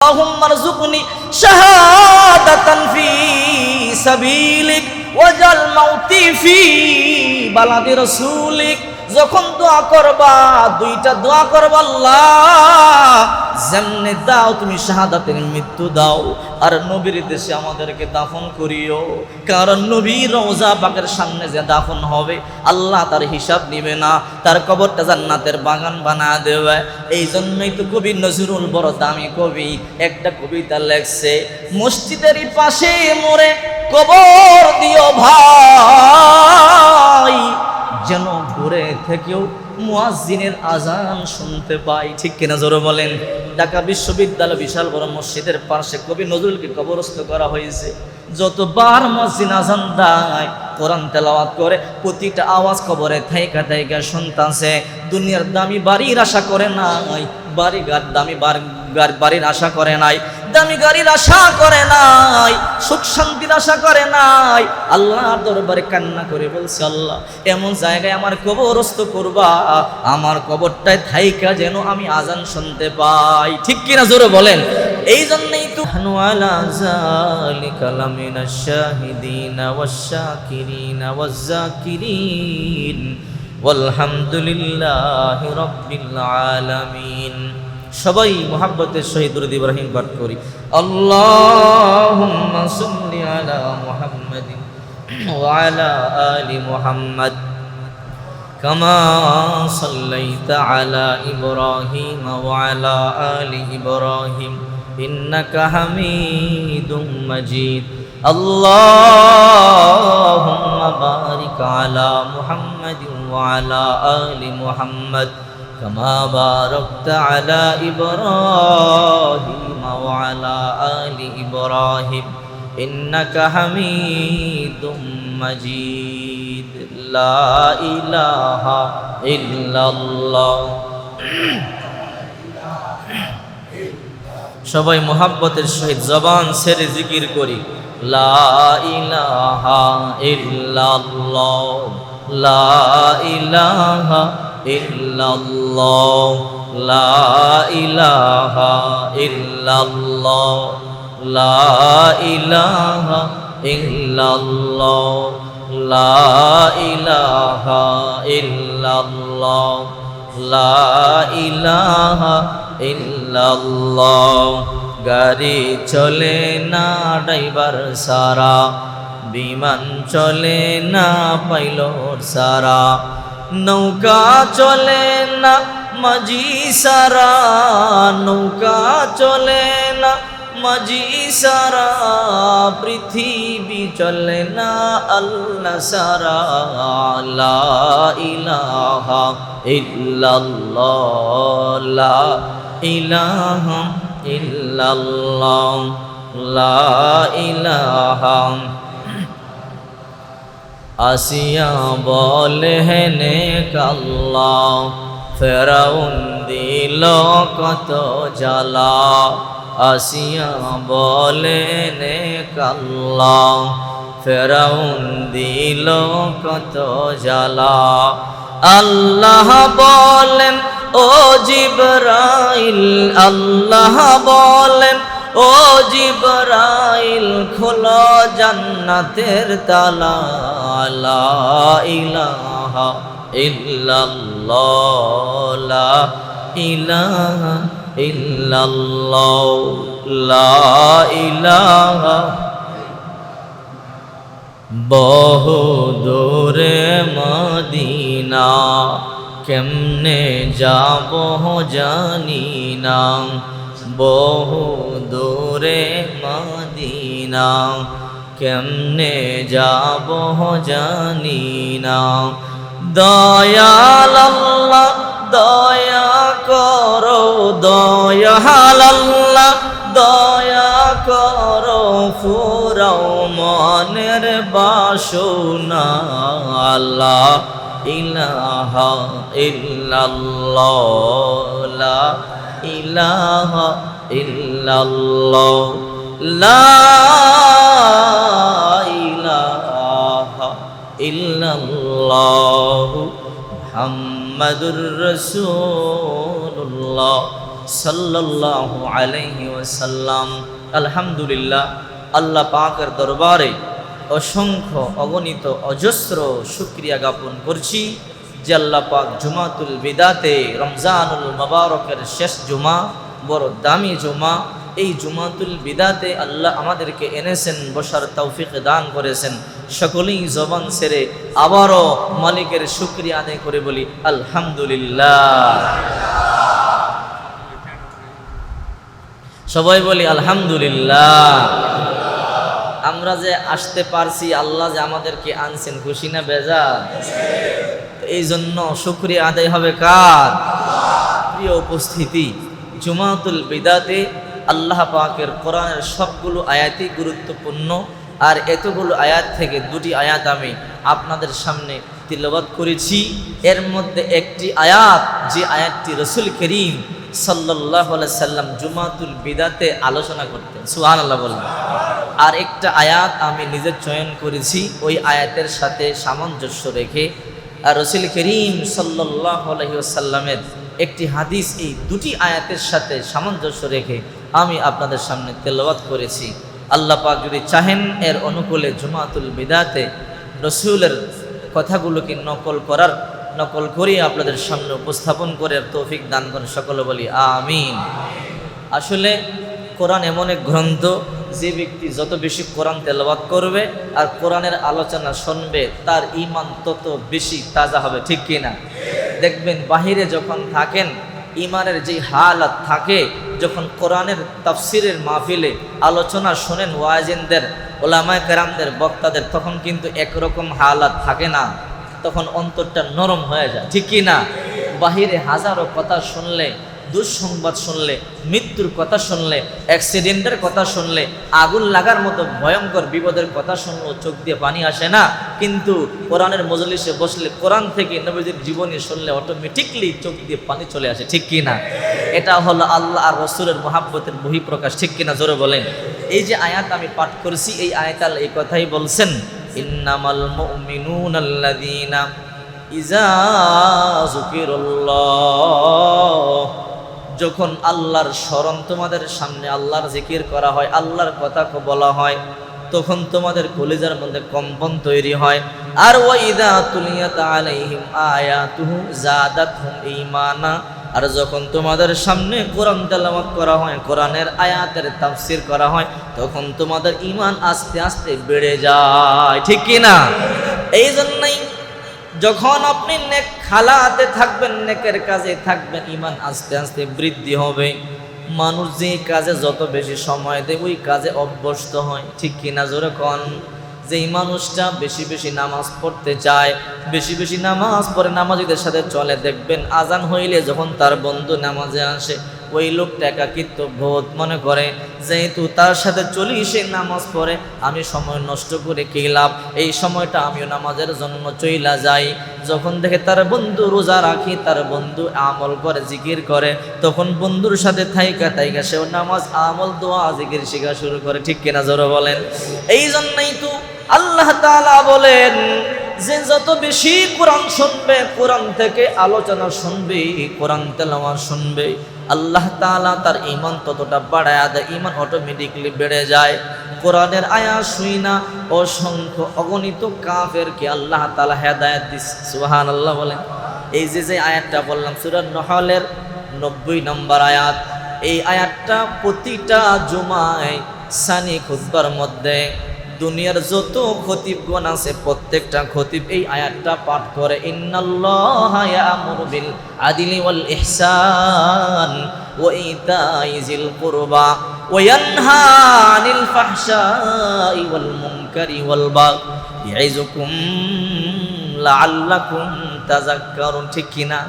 আল্লাহুম্মা রযুকনি শাহাদাতান ফি সাবিলিক ওয়াজাল মাউতি ফি বালাদি রাসূলিক। যখন দোয়া করবা দুইটা দোয়া করবা, আল্লাহ যেমনে দাও তুমি শাহাদাতের মৃত্যু দাও, আর নবীর দেশে আমাদেরকে দাফন করিও। কারণ নবীর রওজা পাকের সামনে যে দাফন হবে, আল্লাহ তার হিসাব নিবে না, তার কবরটা জান্নাতের বাগান বানা দেবে। এই জন্যই তো কবি নজরুল বড় দামি কবি, একটা কবিতা লেখছে, মসজিদেরই পাশে মোরে কবর দিও ভাই, যেন ঘুরে থেকেও মুয়াজ্জিনের আজান শুনতে পাই। ঠিক কিনা জোরে বলেন? ঢাকা বিশ্ববিদ্যালয় বিশাল বড় মসজিদের পাশে কবি নজরুলকে কবরস্থ করা হয়েছে। যতবার মুয়াজ্জিন আজান দেয়, কোরআন তেলাওয়াত করে, প্রতিটা আওয়াজ কবরে থাইকা থাইকা শুনতাছে। দুনিয়ার দামি বাড়ির আশা করে নাই, দামি বাড়ির আশা করে নাই, দামি গাড়ির আশা করে নাই, সুখ শান্তির আশা করে নাই। আল্লাহর দরবারে কান্না করে বলছে, আল্লাহ এমন জায়গায় আমার কবরস্থ করবা, আমার কবরটায় থাইকা যেন আমি আজান শুনতে পাই। ঠিক কিনা জোরে বলেন? এই জন্যই তো আলা যালিকা লামিনাশ শাহিদিনা ওয়াশ শাকিরিনা ওয়াজ যাকিরিন ওয়ালহামদুলিল্লাহি রাব্বিল আলামিন। সবাই মুহাব্বতের সহিত দুরূদ ইব্রাহিম পাঠ করি। আল্লাহুম্মা সাল্লি আলা মুহাম্মাদিন ওয়া আলা আলি মুহাম্মাদ কামা সাল্লাইতা আলা ইব্রাহিম ওয়া আলা আলি ইব্রাহিম ইন্নাকা হামিদুম মাজিদ। আল্লাহুম্মা বারিক আলা মুহাম্মাদিন ওয়া আলা আলি মুহাম্মাদ কামা বারাকতা আলা ইব্রাহিম ওয়া আলা আলি ইব্রাহিম ইন্নাকা হামিদুম মাজিদ। লা ইলাহা ইল্লাল্লাহ। সবাই মুহাব্বতের সহিত জবান ছেড়ে জিকির করি, লা ইলাহা ইল্লাল্লাহ, লা ইলাহা ইল্লাল্লাহ, লা ইলাহা ইল্লাল্লাহ, লা ইলাহা ইল্লাল্লাহ, লা ইলাহা ইল্লাল্লাহ, লা ইলাহা ইল্লাল্লাহ। গাড়ি চলে না ড্রাইভার সারা, বিমান চলে না পাইলট সারা, নৌকা চলে না মাঝি সারা, নৌকা চলে না মাঝি সারা, পৃথিবী চলে না আল্লাহ সারা। লা ইলাহা ইল্লাল্লাহ, লা ইলাহা ইল্লাল্লাহ, লা ইলাহা। আসিয়া বলে হেনে কাল্লা, ফেরাউন দিল কত জ্বালা। আসিয়া বলে নে কাল্লা, ফেরাউন দিল কত জ্বালা। আল্লাহ বলেন ও জিবরাইল, আল্লাহ বলেন ও জিবরাইল, খোলো জান্নাতের তালা। লা ইলাহা ইল্লাল্লাহ, লা ইলাহা ইল্লাল্লাহ, লা ইলাহা। বহু দূরে মদিনা, কেমনে যাব জানি না। বহু দূরে মদিনা, কেমনে যাব জানি না। দয়াল আল্লাহ দয়া করো, দয়াল আল্লাহ দয়া করো, ফুরাও মনের বাসনা। লা ইলাহা ইল্লাল্লাহ, লা ইলাহা ইল্লাল্লাহ, লা ইলাহা ইল্লাল্লাহ, মুহাম্মাদুর রাসূলুল্লাহ সাল্লাল্লাহু আলাইহি ওয়াসাল্লাম। আলহামদুলিল্লাহ, আল্লাহ পাকের দরবারে অসংখ্য অগণিত অজস্র শুকরিয়া জ্ঞাপন করছি যে আল্লাহ পাক জুমাতুল বিদাতে রমজানুল মুবারকের শেষ জুমা, বড় দামি জুমা, এই জুমাতুল বিদাতে আল্লাহ আমাদেরকে এনেছেন, বসার তৌফিক দান করেছেন। সকলেই জবান ছেড়ে আবারও মালিকের শুকরিয়া আদায় করে বলি আলহামদুলিল্লাহ। সবাই বলি আলহামদুলিল্লাহ। আমরা যে আসতে পারছি, আল্লাহ যে আমাদেরকে আনছেন, খুশি না বেজার? এই জন্য শুকরিয়া আদায় হবে কার? প্রিয় উপস্থিতি, জুমাতুল বিদাতে আল্লাহ পাকের কোরআনের সবগুলো আয়াতই গুরুত্বপূর্ণ। আর এতগুলো আয়াত থেকে দুটি আয়াত আমি আপনাদের সামনে তিলাওয়াত করেছি। এর মধ্যে একটি আয়াত, যে আয়াতটি রাসূল করিম সাল্লাল্লাহু আলাইহি সাল্লাম জুমাতুল বিদাতে আলোচনা করতেন, সুবহানাল্লাহ বলেন। আর একটা আয়াত আমি নিজে চয়ন করেছি, ওই আয়াতের সাথে সামঞ্জস্য রেখে আর রাসূল করিম সাল্লাল্লাহু আলাইহি ওয়াসাল্লামের একটি হাদিস, এই দুটি আয়াতের সাথে সামঞ্জস্য রেখে আমি আপনাদের সামনে তেলাওয়াত করেছি। আল্লাহ পাক যদি চাহেন এর অনুকূলে জুমাতুল বিদাতে রাসূলের কথাগুলোকে নকল করে আপনাদের সামনে উপস্থাপন করে তৌফিক দান করেন, সকলে বলি আমিন। আসলে কোরআন এমন এক গ্রন্থ, যে ব্যক্তি যত বেশি কোরআন তেলাওয়াত করবে আর কোরআনের আলোচনা শুনবে, তার ঈমান তত বেশি তাজা হবে, ঠিক কিনা? দেখবেন বাহিরে যখন থাকেন, ঈমানের যে হালাত থাকে, যখন কোরআনের তাফসিরের মাহফিলে আলোচনা শোনেন ওয়াজিনদের, ওলামায়ে কেরামদের, বক্তাদের, তখন কিন্তু একরকম হালাত থাকে না, তখন অন্তরটা নরম হয়ে যায়, ঠিক কিনা? বাহিরে হাজারো কথা শুনলে, দুঃসংবাদ শুনলে, মৃত্যুর কথা শুনলে, অ্যাক্সিডেন্টের কথা শুনলে, আগুন লাগার মতো ভয়ঙ্কর বিপদের কথা শুনলেও চোখ দিয়ে পানি আসে না, কিন্তু কোরআনের মজলিসে বসলে, কোরআন থেকে নবীজির জীবনী শুনলে অটোমেটিকলি চোখ দিয়ে পানি চলে আসে, ঠিক কিনা? এটা হলো আল্লাহ আর রাসূলের মহাব্বতের বহিঃপ্রকাশ, ঠিক কিনা? জোরে বলেন। এই যে আয়াত আমি পাঠ করেছি, এই আয়াত আল্লাহ এই কথাই বলছেন, ইন্নামাল মুমিনুনাল্লাযীনা ইযা যুকিরাল্লাহ, যখন আল্লাহর স্মরণ তোমাদের সামনে, আল্লাহর জিকির করা হয়, আল্লাহর কথা বলা হয়, তখন তোমাদের কলিজার মধ্যে কম্পন তৈরি হয়। আর ওয়াইদা তুলিয়াত আলাইহিম আয়াতুহু যাদাতহুম ঈমানা, আর যখন তোমাদের সামনে কোরআন তেলাওয়াত করা হয়, কোরআনের আয়াতের তাফসীর করা হয়, তখন তোমাদের ঈমান আস্তে আস্তে বেড়ে যায়, ঠিক কি না? এই জন্যই যখন আপনি নেক খালাতে থাকবেন, নেকের কাজে থাকবেন, ঈমান আস্তে আস্তে বৃদ্ধি হবে। মানুষ যে কাজে যত বেশি সময় দেয়, ওই কাজে অভ্যস্ত হয়, ঠিক কিনা? জোরে কোন। যেই মানুষটা বেশি বেশি নামাজ পড়তে চায়, বেশি বেশি নামাজ পড়ে, নামাজীদের সাথে চলে, দেখবেন আজান হইলে যখন তার বন্ধু নামাজে আসে, ওই লোকটা একাকিত্ব বোধ মনে করে, যেহেতু তার সাথে চলি, সে নামাজ পড়ে, আমি সময় নষ্ট করে কি লাভ, এই সময়টা আমিও নামাজের জন্য চইলা যাই। যখন দেখে তার বন্ধু রোজা রাখি, তার বন্ধু আমল করে, জিকির করে, তখন বন্ধুর সাথে থাইকা সেও নামাজ, আমল, দোয়া, জিকির শিখা শুরু করে, ঠিক কিনা? জোরে বলেন। এই জন্যই তো আল্লাহ তাআলা বলেন যে যত বেশি কোরআন শুনবে, কোরআন থেকে আলোচনা শুনবে, কোরআন তেলাওয়াত শুনবে, আল্লাহ তাআলা তার ঈমান ততটা বাড়ায়া দেয়, ঈমান অটোমেটিকলি বেড়ে যায়। কোরআনের আয়াত শুইনা অসংখ্য অগণিত কাফেরকে আল্লাহ তাআলা হেদায়েত দিচ্ছে, সুবহানাল্লাহ বলেন। এই যে আয়াতটা বললাম, সূরা নহলের 90 নম্বর আয়াত, এই আয়াতটা প্রতিটা জুমায় সানি খুতবার মধ্যে দুনিয়ার যত খতিবগণ আছে, প্রত্যেকটা খতিব এই আয়াতটা পাঠ করে, ইন্নাল্লাহা ইয়ামুরু বিল আদলি ওয়াল ইহসান ওয়া ইতাই যিল কুরবা ওয়া ইয়ানহা আনিল ফাহশাই ওয়াল মুনকারি ওয়াল বাগই ইয়াইযুকুম লাআল্লাকুম তাযাক্কারুন, ঠিক কিনা?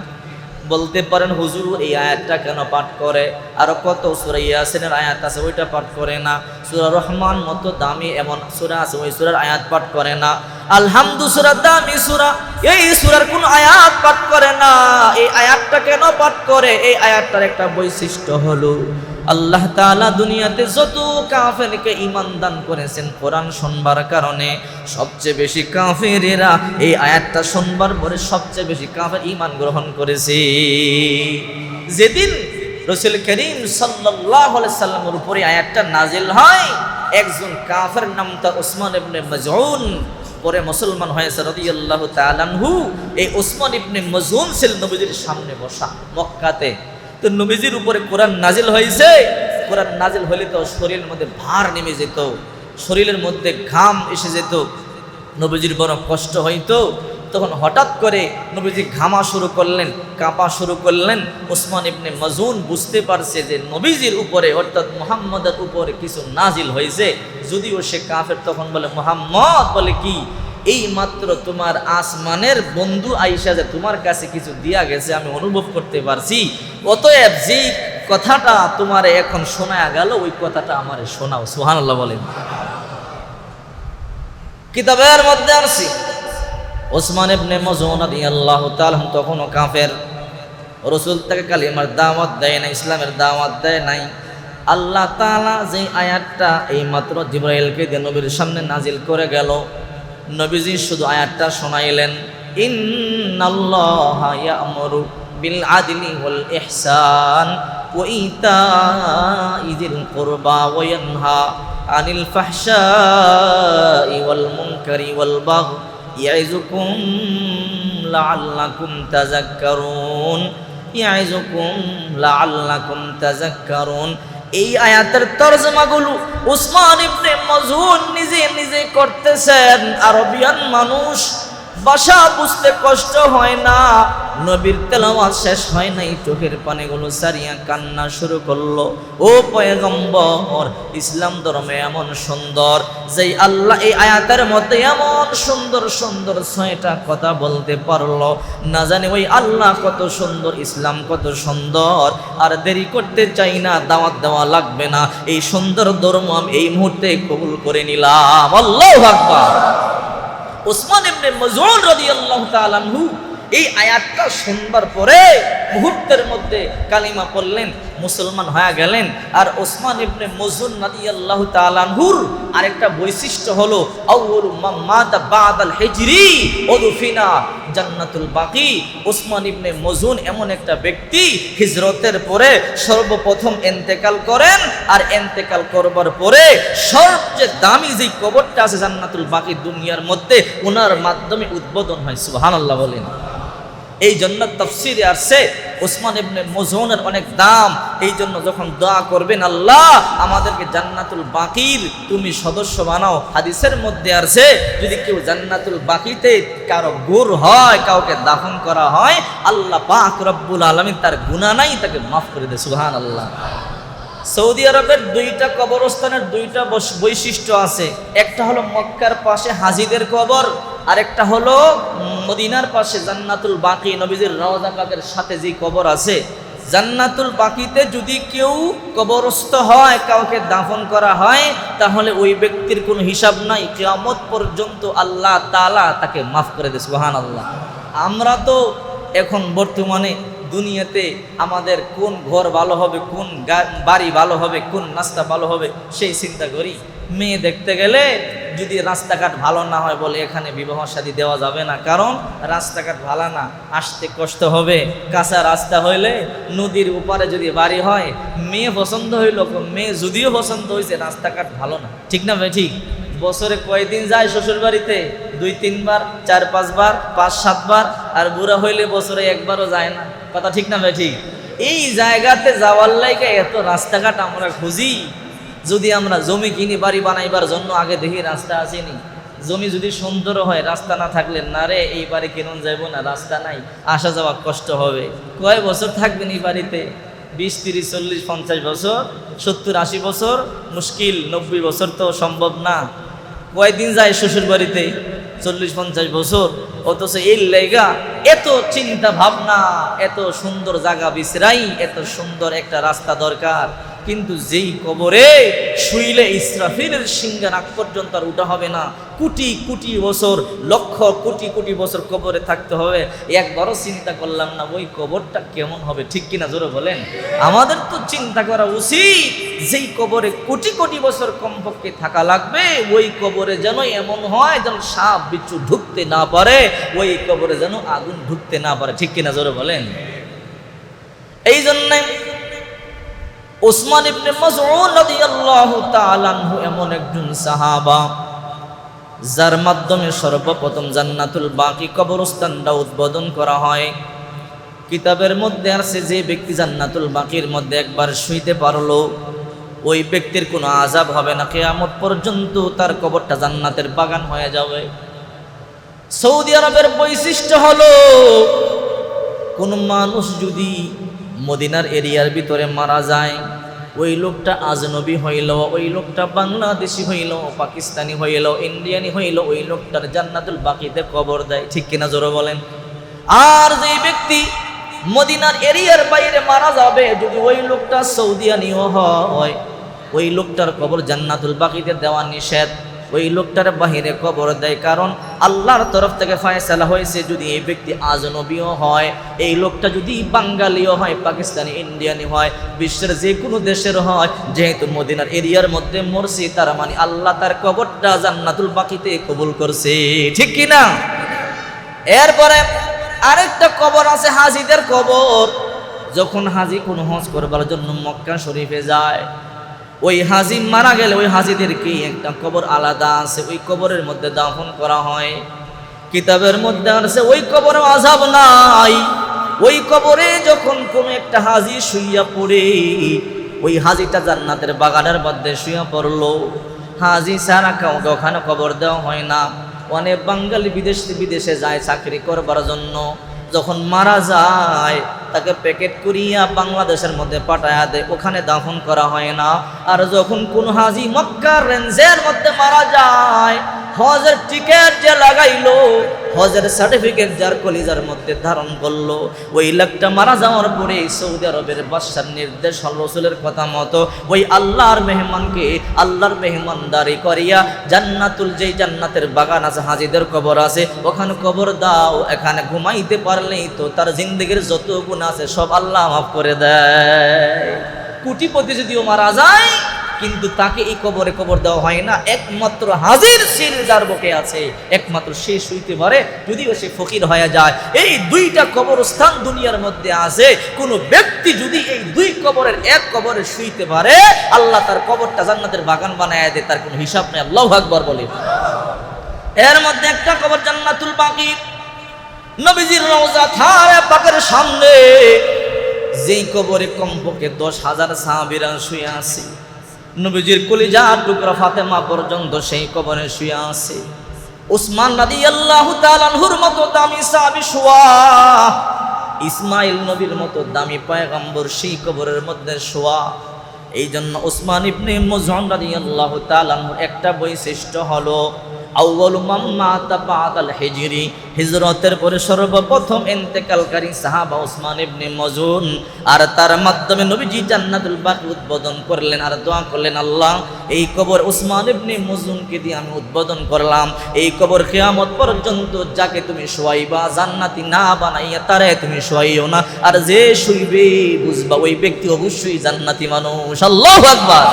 বলতে পারেন হুজুর এই আয়াতটা কেন পাঠ করে? আর কত সূরা ইয়াসিনের আয়াত আছে, ওইটা পাঠ করে না। সূরা রহমান মতো দামি এমন সূরা আছে, ওই সূরার আয়াত পাঠ করে না। আলহামদু সূরা দামি সূরা, এই সূরার কোন আয়াত পাঠ করে না। এই আয়াতটা কেন পাঠ করে? এই আয়াতটার একটা বৈশিষ্ট্য হলো, আল্লাহ তাআলা দুনিয়াতে যত কাফেরকে ঈমান দান করেছেন কোরআন শুনবার কারণে, সবচেয়ে বেশি কাফেরেরা এই আয়াতটা শুনবার পরে সবচেয়ে বেশি কাফের ঈমান গ্রহণ করেছে। যেদিন রাসূল করিম সাল্লাল্লাহু আলাইহি সাল্লামের উপরে আয়াতটা নাজিল হয়। একজন কাফের নাম তার ওসমান ইবনে মাজউন, পরে মুসলমান হয়েছে রাদিয়াল্লাহু তাআলা আনহু। এই ওসমান ইবনে মাজউন ছিল নবীজির সামনে বসা মক্কাতে। তো নবীজির উপরে কোরআন নাজিল হয়েছে। কোরআন নাজিল হলে তো শরীরের মধ্যে ভার নেমে যেত, শরীরের মধ্যে ঘাম এসে যেত, নবীজির বড় কষ্ট হইতো। তখন হঠাৎ করে নবীজি ঘামা শুরু করলেন, কাঁপা শুরু করলেন। ওসমান ইবনে মাজউন বুঝতে পারছে যে নবীজির উপরে অর্থাৎ মুহাম্মদের উপরে কিছু নাজিল হয়েছে। যদিও সে কাফের, তখন বলে মুহাম্মদ, বলে কি, এই মাত্র তোমার আসমানের বন্ধু আয়েশা যে তোমার কাছে কিছু দিয়া গেছে আমি অনুভব করতে পারছি। অতএব যে কথাটা তোমার এখন শোনা গেল ওই কথাটা আমারে শোনাও। সুবহানাল্লাহ বলেন। কিতাবের মধ্যে আসছি ওসমান ইবনে মাজউন রাদিয়াল্লাহু তাআলা তখনও কাফের। রাসূল তাকে কালিমার দাওয়াত দেয় না, ইসলামের দাওয়াত দেয় নাই। আল্লাহ তাআলা যে আয়াতটা এই মাত্র জিবরাইলকে দিয়ে নবীর সামনে নাজিল করে গেল, নবীজি শুধু আয়াতটা শোনাইলেন, ইন্নাল্লাহা ইয়া'মুরু বিল আদলি ওয়াল ইহসান ওয়া ইতা'i যিল কুরবা ওয়া ইয়ানহা আনিল ফাহশাই ওয়াল মুনকারি ওয়াল বাগই ইয়াইযুকুম লাআল্লাকুম তাযাক্কারুন, ইয়াইযুকুম লাআল্লাকুম তাযাক্কারুন। এই আয়াতের তরজমাগুলো ওসমান ইবনে মাজউন নিজে নিজে করতেছেন। আরবিয়ান মানুষ, ভাষা বুঝতে কষ্ট হয় না। নবীর তেলাওয়াত শেষ হয় নাই, চোখের পানিগুলো সারিয়া কান্না শুরু করলো। ও পয়গম্বর, ইসলাম ধর্ম এমন সুন্দর যে আল্লাহ এই আয়াতের মধ্যে এমন সুন্দর সুন্দর 6টা কথা বলতে পারলো। না জানি ওই আল্লাহ কত সুন্দর, ইসলাম কত সুন্দর। আর দেরি করতে চাই না, দাওয়াত দেওয়া লাগবে না, এই সুন্দর ধর্ম আমি এই মুহূর্তে কবুল করে নিলাম। আল্লাহু আকবার। ওসমান ইবনে মাজউন রাদিয়াল্লাহু তাআলা আনহু এই আয়াতটা শুনবার পরে মুহূর্তের মধ্যে কালিমা পড়লেন, মুসলমান হয়ে গেলেন। আর ওসমান ইবনে মাজউন রাদিয়াল্লাহু তাআলা আনহুর আরেকটা বৈশিষ্ট্য হলো আউয়ালু মান মাতা বাদাল হিজরি উদফিনা জান্নাতুল বাকি। ওসমান ইবনে মাজউন এমন একটা ব্যক্তি হিজরতের পরে সর্বপ্রথম ইন্তেকাল করেন। আর ইন্তেকাল করবার পরে সবচেয়ে দামি যে কবরটা আছে জান্নাতুল বাকি দুনিয়ার মধ্যে, ওনার মাধ্যমে উদ্বোধন হয়। সুবহানাল্লাহ বলেন। এই জন্য তাফসীরে আসছে ওসমান ইবনে মাজউনের অনেক দাম। এই জন্য যখন দোয়া করবেন, আল্লাহ আমাদেরকে জান্নাতুল বাকির তুমি সদস্য বানাও। হাদিসের মধ্যে আসছে যদি কেউ জান্নাতুল বাকিতে কারো গোর হয়, কাউকে দাফন করা হয়, আল্লাহ পাক রব্বুল আলামিন তার গুনাহ নাই, তাকে মাফ করে দেয়। সুবহানাল্লাহ। সৌদি আরবের 2টা কবরস্থানের 2টা বৈশিষ্ট্য আছে। একটা হলো মক্কার পাশে হাজিদের কবর, আরেকটা হলো মদিনার পাশে জান্নাতুল বাকি নবীজির রওজা পাকের সাথে যে কবর আছে। জান্নাতুল বাকিতে যদি কেউ কবরস্থ হয়, কাউকে দাফন করা হয়, তাহলে ওই ব্যক্তির কোনো হিসাব নাই, কিয়ামত পর্যন্ত আল্লাহ তাআলা তাকে মাফ করে দেয়। সুবহানাল্লাহ। আমরা তো এখন বর্তমানে দুনিয়াতে আমাদের কোন ঘর ভালো হবে, কোন বাড়ি ভালো হবে, কোন রাস্তা ভালো হবে সেই চিন্তা করি। মেয়ে দেখতে গেলে যদি রাস্তাঘাট ভালো না হয়, বলে এখানে বিবাহ শাদী দেওয়া যাবে না, কারণ রাস্তাঘাট ভালো না, আসতে কষ্ট হবে। কাঁচা রাস্তা হইলে, নদীর উপারে যদি বাড়ি হয়, মেয়ে পছন্দ হইল, মেয়ে যদিও পছন্দ হয়েছে, রাস্তাঘাট ভালো না। ঠিক না ভাই? ঠিক। বছরে কয়দিন যায় শ্বশুর বাড়িতে? 2-3 বার, 4-5 বার, 5-7 বার। আর বুড়া হইলে বছরে একবারও যায় না। কথা ঠিক না ভাই? ঠিক। এই জায়গাতে যাওয়ার লাইগে এত রাস্তাঘাট আমরা খুঁজি। যদি আমরা জমি কিনি বাড়ি বানাইবার জন্য, আগে দেখি রাস্তা আসেনি। জমি যদি সুন্দর হয়, রাস্তা না থাকলে, না রে এই বাড়ি কেন যাইব না, রাস্তা নাই, আসা যাওয়া কষ্ট হবে। কয় বছর থাকবেন এই বাড়িতে? 20, 30, 40, 50 বছর, 70, 80 বছর মুশকিল। 90 বছর তো সম্ভব না। কয়দিন যায় শ্বশুর বাড়িতে? 40-50 বছর। অথচ এই লাইগা এত চিন্তা ভাবনা, এত সুন্দর জায়গা বিছরাই, এত সুন্দর একটা রাস্তা দরকার। কিন্তু যেই কবরে শুইলে ইসরাফিলের সিংহার আগ পর্যন্ত আর উঠা হবে না, কোটি কোটি বছর, লক্ষ কোটি কোটি বছর কবরে থাকতে হবে। একবারও চিন্তা করলাম না ওই কবরটা কেমন হবে। ঠিক কিনা? জোরে বলেন। আমাদের তো চিন্তা করা উচিত, যেই কবরে কোটি কোটি বছর কমপক্ষে থাকা লাগবে, ওই কবরে যেন এমন হয় যেন সাপ বিচ্ছু ঢুকতে না পারে, ওই কবরে যেন আগুন ঢুকতে না পারে। ঠিক কিনা? জোরে বলেন। এই জন্যে উসমান ইবনে মাসউদ রাদিয়াল্লাহু তাআলা আনহু এমন একজন সাহাবা যার মাধ্যমে সর্বপ্রথম জান্নাতুল বাকি কবরস্থানটা উদ্বোধন করা হয়। কিতাবের মধ্যে আছে যে ব্যক্তি জান্নাতুল বাকির মধ্যে একবার শুইতে পারলো ওই ব্যক্তির কোনো আযাব হবে না, কিয়ামত পর্যন্ত তার কবরটা জান্নাতের বাগান হয়ে যাবে। সৌদি আরবের বৈশিষ্ট্য হলো কোন মানুষ যদি মদিনার এরিয়ার ভিতরে মারা যায়, ওই লোকটা আজনবী হইল, ওই লোকটা বাংলাদেশি হইল, পাকিস্তানি হইল, ইন্ডিয়ানি হইল, ওই লোকটার জান্নাতুল বাকিতে কবর দেয়। ঠিক কিনা জোরে বলেন? আর যে ব্যক্তি মদিনার এরিয়ার বাইরে মারা যাবে, যদি ওই লোকটা সৌদিয়ানিও হয়, ওই লোকটার কবর জান্নাতুল বাকিতে দেওয়া নিষেধ। ওই লোকটার বাহিরে কবর দেয়, কারণ আল্লাহর তরফ থেকে ফয়সালা হয়েছে যদি এই ব্যক্তি আজনবীও হয়, এই লোকটা যদি বাঙালিও হয়, পাকিস্তানি, ইন্ডিয়ানি হয়, বিশ্বের যে কোনো দেশের হয়, যেহেতু মদিনার এরিয়ার মধ্যে মরছে, তার মানে আল্লাহ তার কবরটা জান্নাতুল বাকিতে কবুল করছে। ঠিক কিনা? এরপরে আরেকটা কবর আছে হাজিদের কবর। যখন হাজি কোনো হজ করবার জন্য মক্কা শরীফে যায়, ওই হাজি মারা গেলে ওই হাজিদেরকে একটা কবর আলাদা আছে, ওই কবরের মধ্যে দাফন করা হয়। কিতাবের মধ্যে আছে ওই কবরে আযাব নাই। ওই কবরে যখন কোনো একটা হাজি শুইয়া পড়ে, ওই হাজিটা জান্নাতের বাগানের মধ্যে শুইয়া পড়লো, হাজি ছাড়া কাউকে ওখানে কবর দেওয়া হয় না। অনেক বাঙালি বিদেশে যায় চাকরি করবার জন্য, যখন মারা যায় তাকে প্যাকেট করিয়া বাংলাদেশের মধ্যে পাঠায়া দেয়, ওখানে দাফন করা হয় না। আর যখন কোন হাজি মক্কার রেঞ্জের মধ্যে মারা যায়, হজের টিকিট যে লাগাইলো, হজের সার্টিফিকেট যার কলিজার মধ্যে ধারণ করলো, ওই লোকটা মারা যাওয়ার পরে সৌদি আরবের বাদশার নির্দেশ হল, রাসূলের কথা মতো ওই আল্লাহর মেহমানকে আল্লাহর মেহমানদারি করিয়া জান্নাতুল, যেই জান্নাতের বাগান আছে, হাজিদের কবর আছে, ওখানে কবর দাও। এখানে ঘুমাইতে পারলেই তো তার জিন্দেগির যত গুনাহ আছে সব আল্লাহ মাফ করে দেয়। কোটিপতি যদিও মারা যায়, কিন্তু তাকে এই কবরে কবর দেওয়া হয় না। একমাত্র হাজির সিল যার বুকে আছে, একমাত্র সে শুইতে পারে, যদিও সে ফকির হয়ে যায়। এই দুইটা কবরস্থান দুনিয়ার মধ্যে আছে। কোনো ব্যক্তি যদি এই দুই কবরের এক কবরে শুইতে পারে, আল্লাহ তার কবরটা জান্নাতের বাগান বানায় দেয়, তার কোনো হিসাব নেই। আল্লাহু আকবার বলে। এর মধ্যে একটা কবর জান্নাতুল বাকি, নবীজির রওজা থারে পাকের সামনে, যেই কবরে কমপক্ষে 10,000 সাহাবীরা শুয়ে আছে। নবীজির কলিজার টুকরা ফাতেমা পর্যন্ত সেই কবরে শুয়ে আছে। উসমান রাদিয়াল্লাহু তাআলা আনহুর মতো দামি সাহাবী শোয়া, ইসমাইল নবীর মতো দামি পয়গম্বর সেই কবরের মধ্যে শোয়া। এই জন্য উসমান ইবনে মাযউন রাদিয়াল্লাহু তাআলা আনহুর একটা বৈশিষ্ট্য হলো আউয়ালু মান মাতা বাদাল হিজরি, হিজরতের পরে সর্বপ্রথম ইন্তেকালকারী সাহাবা উসমান ইবনে মাযউন। আর তার মাধ্যমে নবীজি জান্নাতুল বাকি উদ্বোধন করলেন আর দোয়া করলেন, আল্লাহ এই কবর উসমান ইবনে মাযউনকে দিয়ে আমি উদ্বোধন করলাম, এই কবর কিয়ামত পর্যন্ত যাকে তুমি শোয়াইবা জান্নাতি না বানাইয়া তারে তুমি শোয়াইও না, আর যে শুইবে বুঝবা ওই ব্যক্তি অবশ্যই জান্নাতি মানুষ। আল্লাহু আকবার।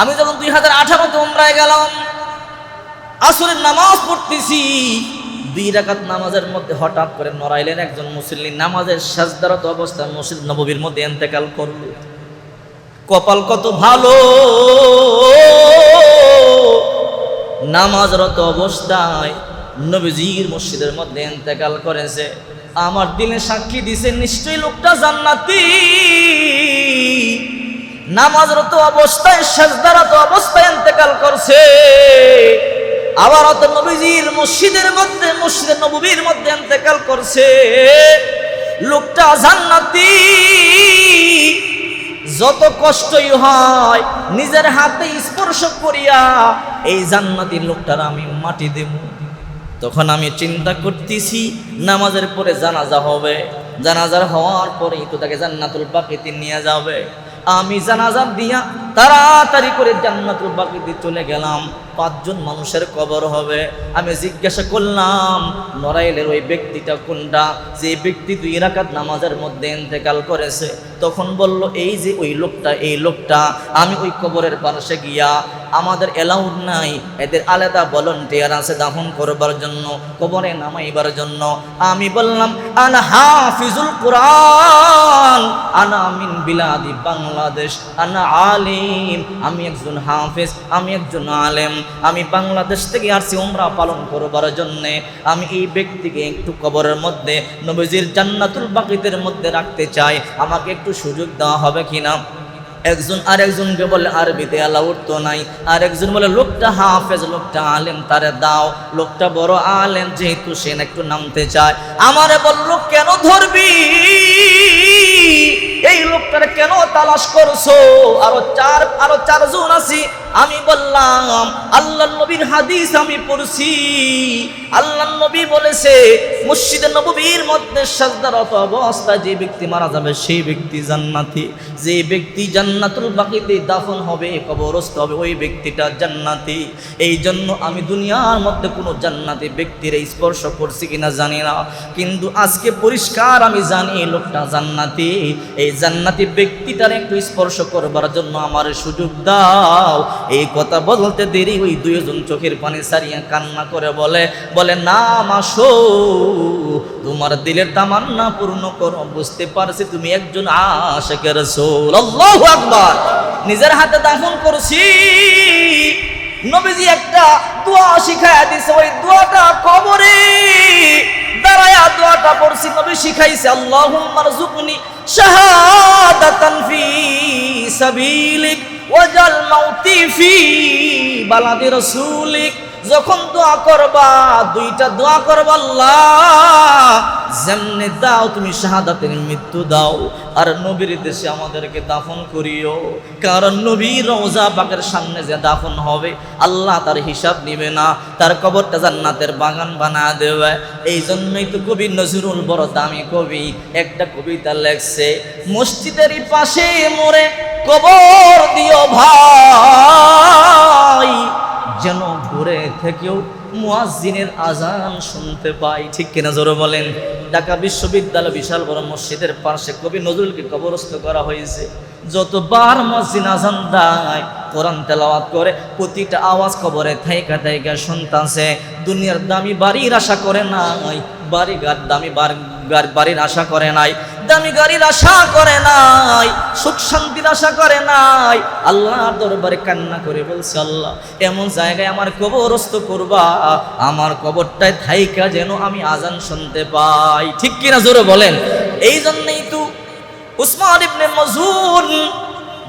আমি যখন 2018 উমরায় গেলাম, আসরের নামাজ পড়তেছি, 2 রাকাত নামাজের মধ্যে হঠাৎ করে নড়াইলেন একজন মুসল্লি, নামাজের সাজদারত অবস্থায় মসজিদ নববীর মধ্যে ইন্তেকাল করল। কপাল কত ভালো, নামাজরত অবস্থায় নবীজির মসজিদের মধ্যে ইন্তেকাল করেছে। আমার দিলে সাক্ষী দিছে নিশ্চয়ই লোকটা জান্নাতি। নামাজরত অবস্থায়, সাজদারত অবস্থায় ইন্তেকাল করছে। আবার অত নবীজির মসজিদের মধ্যে, মসজিদের নববীর মধ্যে ইন্তেকাল করছে। লোকটা জান্নাতি। যত কষ্টই হয় নিজের হাতে স্পর্শ করিয়া এই জান্নাতি লোকটার আমি মাটি দেব। তখন আমি চিন্তা করতেছি নামাজের পরে জানাজা হবে, জানাজার হওয়ার পরেই তো তাকে জান্নাতুল বাকিতে নিয়ে যাবে। আমি জানাজা দিয়া তাড়াতাড়ি করে জান্নাতুল বাকিতে চলে গেলাম। 5 জন মানুষের কবর হবে। আমি জিজ্ঞাসা করলাম নড়াইলের ওই ব্যক্তিটা কোনটা, যে ব্যক্তি 2 রাকাত নামাজের মধ্যে ইন্তেকাল করেছে? তখন বলল এই যে ওই লোকটা, এই লোকটা। আমি ওই কবরের পাশে গিয়া, আমাদের এলাউড নাই, এদের আলাদা ভলান্টিয়ার আছে দাফন করবার জন্য, কবরে নামাইবার জন্য। আমি বললাম আনা হাফিজুল কোরআন, আনা মিন বিলাদি বাংলাদেশ, আনা আলিম। আমি একজন হাফেজ, আমি একজন আলেম, আমি বাংলাদেশ থেকে আসছি উমরা পালন করবার জন্য। আমি এই ব্যক্তিকে একটু কবরের মধ্যে নবীজির জান্নাতুল বাকিতের মধ্যে রাখতে চাই, আমাকে একটু সুযোগ দেওয়া হবে কিনা? একজন আরেকজনকে বলে আরবিতে অ্যালাউড তো নাই। আরেকজন বলে লোকটা হাফেজ, লোকটা আলেম, তারে দাও। লোকটা বড় আলেম যেহেতু, সে একটু নামতে চায়। আমারে বলল কেন ধরবি, এই লোকটারে কেন তালাশ করছো? আরো 4 জন আছি। আমি বললাম আল্লাহর নবীর হাদিস আমি পড়ছি, আল্লাহর নবী বলেছে মসজিদে নববীর মধ্যে সাজদারত অবস্থায় যে ব্যক্তি মারা যাবে সেই ব্যক্তি জান্নাতি, যে ব্যক্তি জান্নাতুল বাকিতে দাফন হবে, কবরস্থ হবে, ওই ব্যক্তিটা জান্নাতি। এই জন্য আমি দুনিয়ার মধ্যে কোনো জান্নাতি ব্যক্তির স্পর্শ করছি কিনা জানি না, কিন্তু আজকে পরিষ্কার আমি জানি লোকটা জান্নাতি। এই জান্নাতি ব্যক্তিটার একটু স্পর্শ করবার জন্য আমার সুযোগ দাও। এই কথা বলতে দেরি ওই 2 জন চোখের পানি সারিয়া কান্না করে বলে না মাসো, তোমার দিলের তামান্না পূর্ণ করো, বুঝতে পারছি তুমি একজন আশিকে রাসূল। আল্লাহু আকবার। নিজের হাতে দাফন করছি। নবীজি একটা দোয়া শিখায়া দিয়েছে, ওই দোয়াটা কবরে দাঁড়ায়া দোয়াটা পড়ছি, নবী শিখাইছে আল্লাহুম্মা রযুকনি শাহাদাতান ফি সাবিলিক ওয়াজাল মাউতি ফি বালাদি রাসূলিক। যখন দোয়া করবা 2টা দোয়া করবা, আল্লাহ যেমনে দাও তুমি শাহাদাতের মৃত্যু দাও, আর নবীর দেশে আমাদেরকে দাফন করিও। কারণ নবীর রওজা পাকের সামনে যে দাফন হবে, আল্লাহ তার হিসাব নিবে না, তার কবরটা জান্নাতের বাগান বানা দেবে। এই জন্যই তো কবি নজরুল বড় দামি কবি একটা কবিতা লেখছে, মসজিদেরই পাশে মোরে কবর দিও ভাই, যেন ঘুরে থেকেও মুয়াজ্জিনের আজান শুনতে পাই। ঠিক কিনা জোরে বলেন? ঢাকা বিশ্ববিদ্যালয় বিশাল বড় মসজিদের পাশে কবি নজরুলকে কবরস্থ করা হয়েছে। যতবার মুয়াজ্জিন আজান দেয়, কোরআন তেলাওয়াত করে, প্রতিটা আওয়াজ কবরে থাইকা থাইকা শুনতাছে। দুনিয়ার দামি বাড়ির আশা করে নাই, দামি বাড়ির আশা করে নাই, দামি গাড়ির আশা করে নাই, সুখ শান্তির আশা করে নাই। আল্লাহর দরবারে কান্না করে বলছে আল্লাহ এমন জায়গায় আমার কবরস্থ করবা, আমার কবরটায় থাইকা যেন আমি আজান শুনতে পাই। ঠিক কিনা জোরে বলেন? এই জন্যই তো উসমান ইবনে মাজুন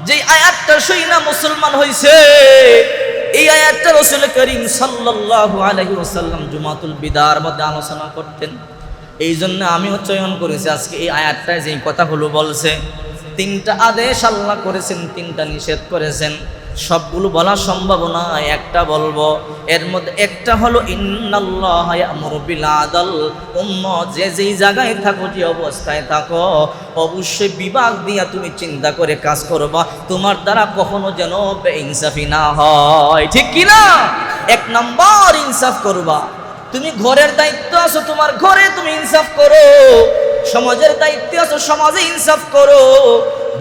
যে আয়াতটা শুইনা মুসলমান হইছে, এই আয়াতটা রাসূল করিম সাল্লাল্লাহু আলাইহি ওয়াসাল্লাম জুমাতুল বিদার মধ্যে আলোচনা করতেন। এই জন্য আমিও চয়ন করেছি আজকে এই আয়াতটায় যে কথাগুলো বলছে। 3টা আদেশ আল্লাহ করেছেন, 3টা নিষেধ করেছেন। সবগুলো বলা সম্ভব না, একটা বলবো। এর মধ্যে একটা হলো ইন্নাল্লাহা ইয়া'মুরু বিল আদল। উম্মত যে যেই জায়গায় থাকো, যে অবস্থায় থাকো, অবশ্যই বিভাগ দিয়া তুমি চিন্তা করে কাজ করবা, তোমার দ্বারা কখনো যেন বেইনসাফি না হয়। ঠিক কি না? 1 নাম্বার ইনসাফ করবা। তুমি ঘরের দায়িত্ব আছো, তোমার ঘরে তুমি ইনসাফ করো। সমাজের দায়িত্বে আছো, সমাজে ইনসাফ করো।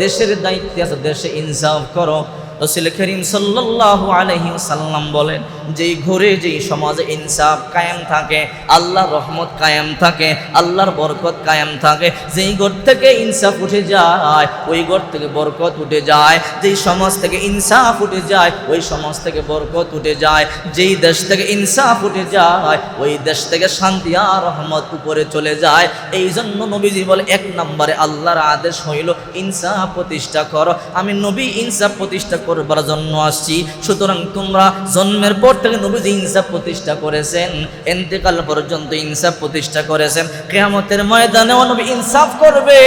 দেশের দায়িত্বে আছো, দেশে ইনসাফ করো। রাসূল করিম সাল্লাল্লাহু আলাইহি ওয়াসাল্লাম বলেন, যেই ঘরে যেই সমাজে ইনসাফ কায়েম থাকে, আল্লাহর রহমত কায়েম থাকে, আল্লাহর বরকত কায়েম থাকে। যেই ঘর থেকে ইনসাফ উঠে যায়, ওই ঘর থেকে বরকত উঠে যায়। যেই সমাজ থেকে ইনসাফ উঠে যায়, ওই সমাজ থেকে বরকত উঠে যায়। যেই দেশ থেকে ইনসাফ উঠে যায়, ওই দেশ থেকে শান্তি আর রহমত উপরে চলে যায়। এই জন্য নবীজি বলে 1 নম্বরে আল্লাহর আদেশ হইল ইনসাফ প্রতিষ্ঠা করো। আমি নবী ইনসাফ প্রতিষ্ঠা করবার জন্য আসছি। সুতরাং তোমরা জন্মের পর থেকে নবীজি ইনসাফ প্রতিষ্ঠা করেছেন, ইন্তেকাল পর্যন্ত ইনসাফ প্রতিষ্ঠা করেছেন। কিয়ামতের ময়দানেও নবী ইনসাফ করবে।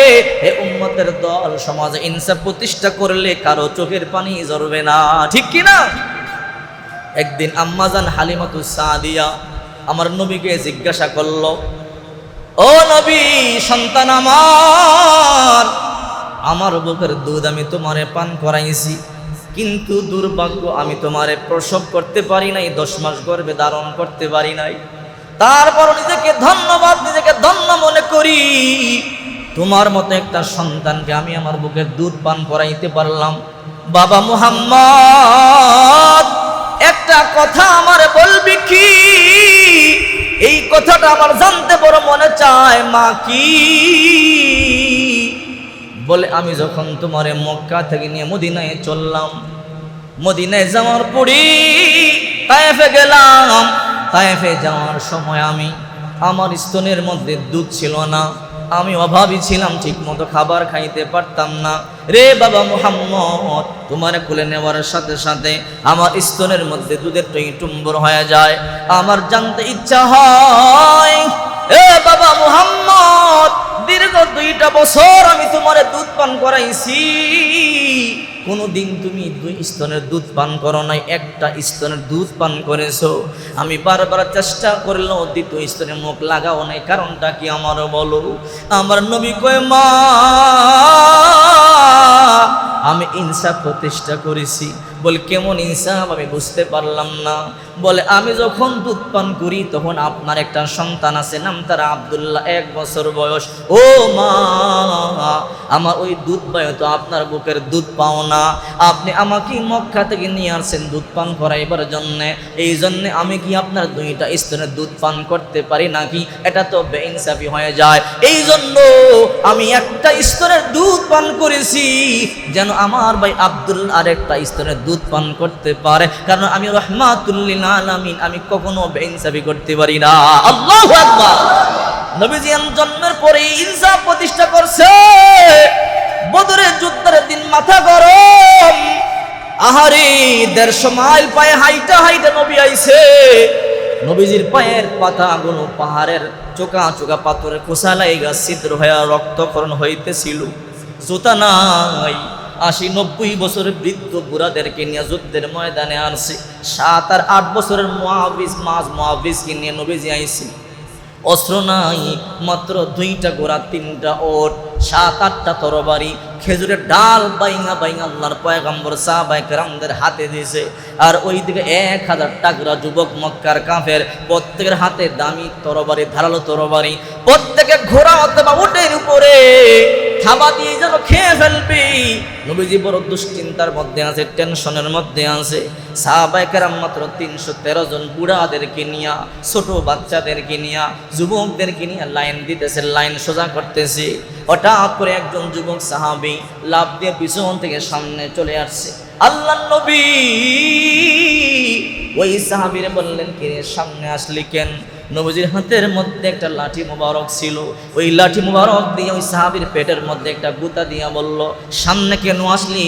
হে উম্মতের দল, সমাজে ইনসাফ প্রতিষ্ঠা করলে কারো চোখের পানি ঝরবে না। ঠিক কি না? একদিন আম্মাজান হালিমাতুস সাদিয়া আমার নবীকে জিজ্ঞাসা করলো, ও নবী, সন্তান আমার বুকের দুধ আমি তোমারে পান করাইছি, কিন্তু দুর্ভাগ্য আমি তোমারে প্রসব করতে পারি নাই, 10 মাস গর্ভে ধারণ করতে পারি নাই। তারপর নিজেকে ধন্য মনে করি, তোমার মতো একটা সন্তানকে আমি আমার বুকের দুধ পান করাইতে পারলাম। বাবা মুহাম্মদ, একটা কথা আমারে বলবি কি? এই কথাটা আমার জানতে বড় মনে চায়। মা কি বলে? আমি যখন তোমারে মক্কা থেকে নিয়ে মদিনায় চললাম, মদিনায় যাওয়ার পরে তায়েফে গেলাম। তায়েফে যাওয়ার সময় আমার স্তনের মধ্যে দুধ ছিল না, আমি অভাবী ছিলাম, ঠিক মতো খাবার খাইতে পারতাম না। রে বাবা মুহাম্মদ, তোমারে কোলে নেওয়ার সাথে সাথে আমার স্তনের মধ্যে দুধের টইটুম্বর হয়ে যায়। আমার জানতে ইচ্ছা হয়, এ বাবা মুহাম্মদ, দীর্ঘ 2টা বছর আমি তোমারে দুধ পান করাইছি, কোনোদিন তুমি 2 স্তনের দুধ পান করো নাই, একটা স্তনের দুধ পান করেছো। আমি বারবার চেষ্টা করলেও 2য় স্তনে মুখ লাগাও নাই, কারণটা কি আমার বলো? আমার নবী কয়, মা আমি ইনসাফ প্রতিষ্ঠা করেছি। বলে কেমন ইনসাফ? আমি বুঝতে পারলাম না। বলে আমি যখন দুধ পান করি তখন আপনার একটা সন্তান আছে, নাম তার আব্দুল্লাহ, 1 বছর বয়স। ও মা, আমার ওই দুধ পায় তো আপনার বুকের দুধ পাও না। আপনি আমাকে মক্কা থেকে নিয়ে আসছেন দুধ পান করাইবার জন্যে, এই জন্যে আমি কি আপনার 2টা স্তনের দুধ পান করতে পারি নাকি? এটা তো বেইনসাফি হয়ে যায়। এই জন্য আমি একটা স্তনের দুধ পান করেছি, যেন আমার ভাই আব্দুল্লাহ আরেকটা স্তনের দুধ পান করতে পারে, কারণ আমি রাহমাতুল লিল আলামিন, আমি কখনো বেইনসাফি করতে পারি না। আল্লাহু আকবার। নবীজি জন্মের পরে ইনসাফ প্রতিষ্ঠা করছে। বদরের যুদ্ধের দিন মাথা গরম, আহারে 150 মাইল পায়ে হাইটা নবী আইছে। নবীজির পায়ের পাতাগুলো পাহাড়ের চোকা চোকা পাথরের খোসা লাইগা ছিদ্র হয়ে রক্তক্ষরণ হইতেছিল। জুতা নাই। 80-90 বছরের বৃদ্ধ বুড়াদেরকে নিয়ে যুদ্ধের ময়দানে আনছে। 7 আর 8 বছরের মুআবিজকে নিয়ে নবীজি আইছে। অস্ত্র নাই, মাত্র 2টা ঘোড়া, 3টা ওট, 7-8টা তরবারি, খেজুরের ডাল বাইঙা আল্লাহর পয়গম্বর সাহাবায়ে কেরামদের হাতে দিয়েছে। আর ওইদিকে 1000 টাকরা যুবক মক্কার কাফের, প্রত্যেকের হাতে দামি তরবারি, ধারালো তরবারি, প্রত্যেকে ঘোড়া অথবা উটের উপরে থাবা দিয়ে যেন খেয়ে ফেলবে। নবীজি বড় দুশ্চিন্তার মধ্যে আছে, টেনশনের মধ্যে আছে। সাহাবায়ে কেরাম মাত্র 313 জন, বুড়াদেরকে নিয়া, ছোট বাচ্চাদেরকে নিয়া, যুবকদেরকে নিয়ে লাইন দিতেছে, লাইন সোজা করতেছে। হঠাৎ করে একজন যুবক সাহাবী লাফ দিয়ে পিছন থেকে সামনে চলে আসছে। আল্লাহর নবী ওই সাহাবীরে বললেন, কে সামনে আসলি কেন? নবীজির হাতের মধ্যে একটা লাঠি মুবারক ছিল। ওই লাঠি মুবারক দিয়ে ওই সাহাবীর পেটের মধ্যে একটা গুতা দিয়া বলল, সামনে কেন আসলি?